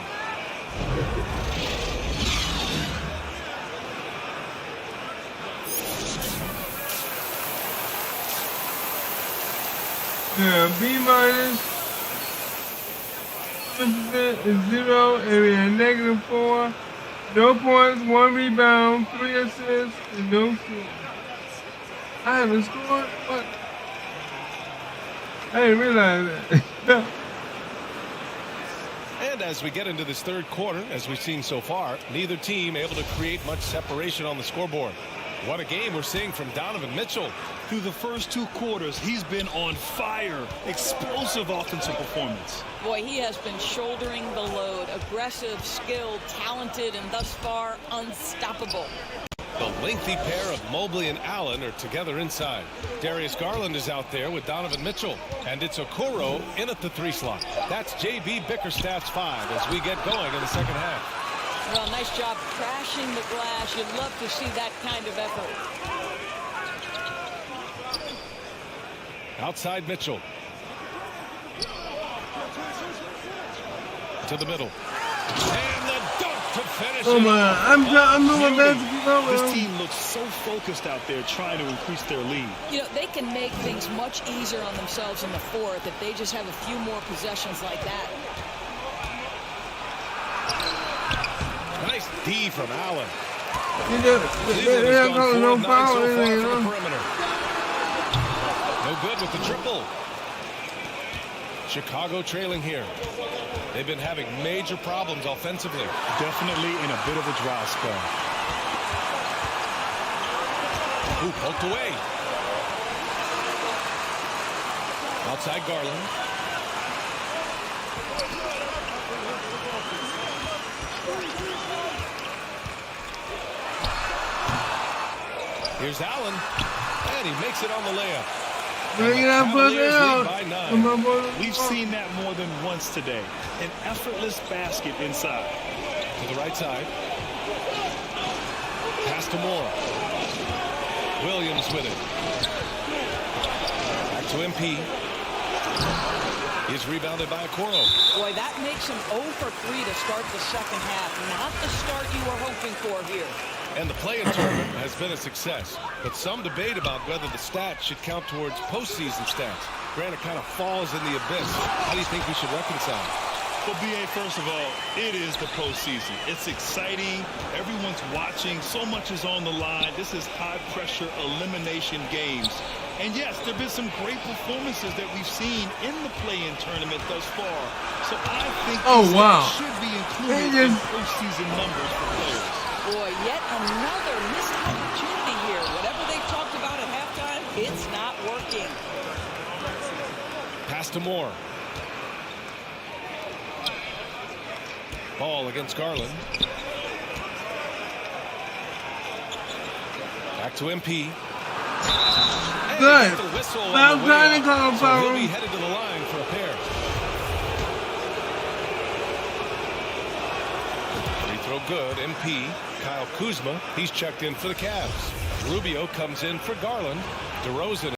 Yeah, B minus is 0, and we had -4. No points, 1 rebound, 3 assists, and no steals. I haven't scored? What? I didn't realize that. And as we get into this third quarter, as we've seen so far, neither team able to create much separation on the scoreboard. What a game we're seeing from Donovan Mitchell. Through the first 2 quarters, he's been on fire. Explosive offensive performance. Boy, he has been shouldering the load. Aggressive, skilled, talented, and thus far unstoppable. The lengthy pair of Mobley and Allen are together inside. Darius Garland is out there with Donovan Mitchell. And it's Okoro in at the 3 slot. That's J.B. Bickerstaff's 5 as we get going in the second half. Well, nice job crashing the glass. You'd love to see that kind of effort. Outside Mitchell. To the middle. And the dunk to finish. Oh my, I'm doing my best to keep up with This him. team looks so focused out there trying to increase their lead. You know, they can make things much easier on themselves in the fourth if they just have a few more possessions like that. Nice D from Allen. They're calling no foul. No good with the triple. Chicago trailing here. They've been having major problems offensively. Definitely in a bit of a dry spell. Ooh, poked away. Outside Garland. Here's Allen, and he makes it on the layup. Cavaliers lead by 9. We've seen that more than once today. An effortless basket inside. To the right side. Pass to Moore. Williams with it. Back to MP. He's rebounded by Okoro. Boy, that makes him 0 for 3 to start the second half. Not the start you were hoping for here. And the play-in tournament has been a success, but some debate about whether the stats should count towards postseason stats. Grant, it kind of falls in the abyss. How do you think we should reconcile? Well, B.A., first of all, it is the postseason. It's exciting. Everyone's watching. So much is on the line. This is high-pressure elimination games. And, yes, there have been some great performances that we've seen in the play-in tournament thus far. So I think should be included in postseason numbers for players. Boy, yet another missed opportunity here. Whatever they've talked about at halftime, it's not working. Pass to Moore. Ball against Garland. Back to MP. Good. Foul trying to call so foul. he'll be headed to the line for a pair. Free throw good. MP. Kyle Kuzma. He's checked in for the Cavs. Rubio comes in for Garland. DeRozan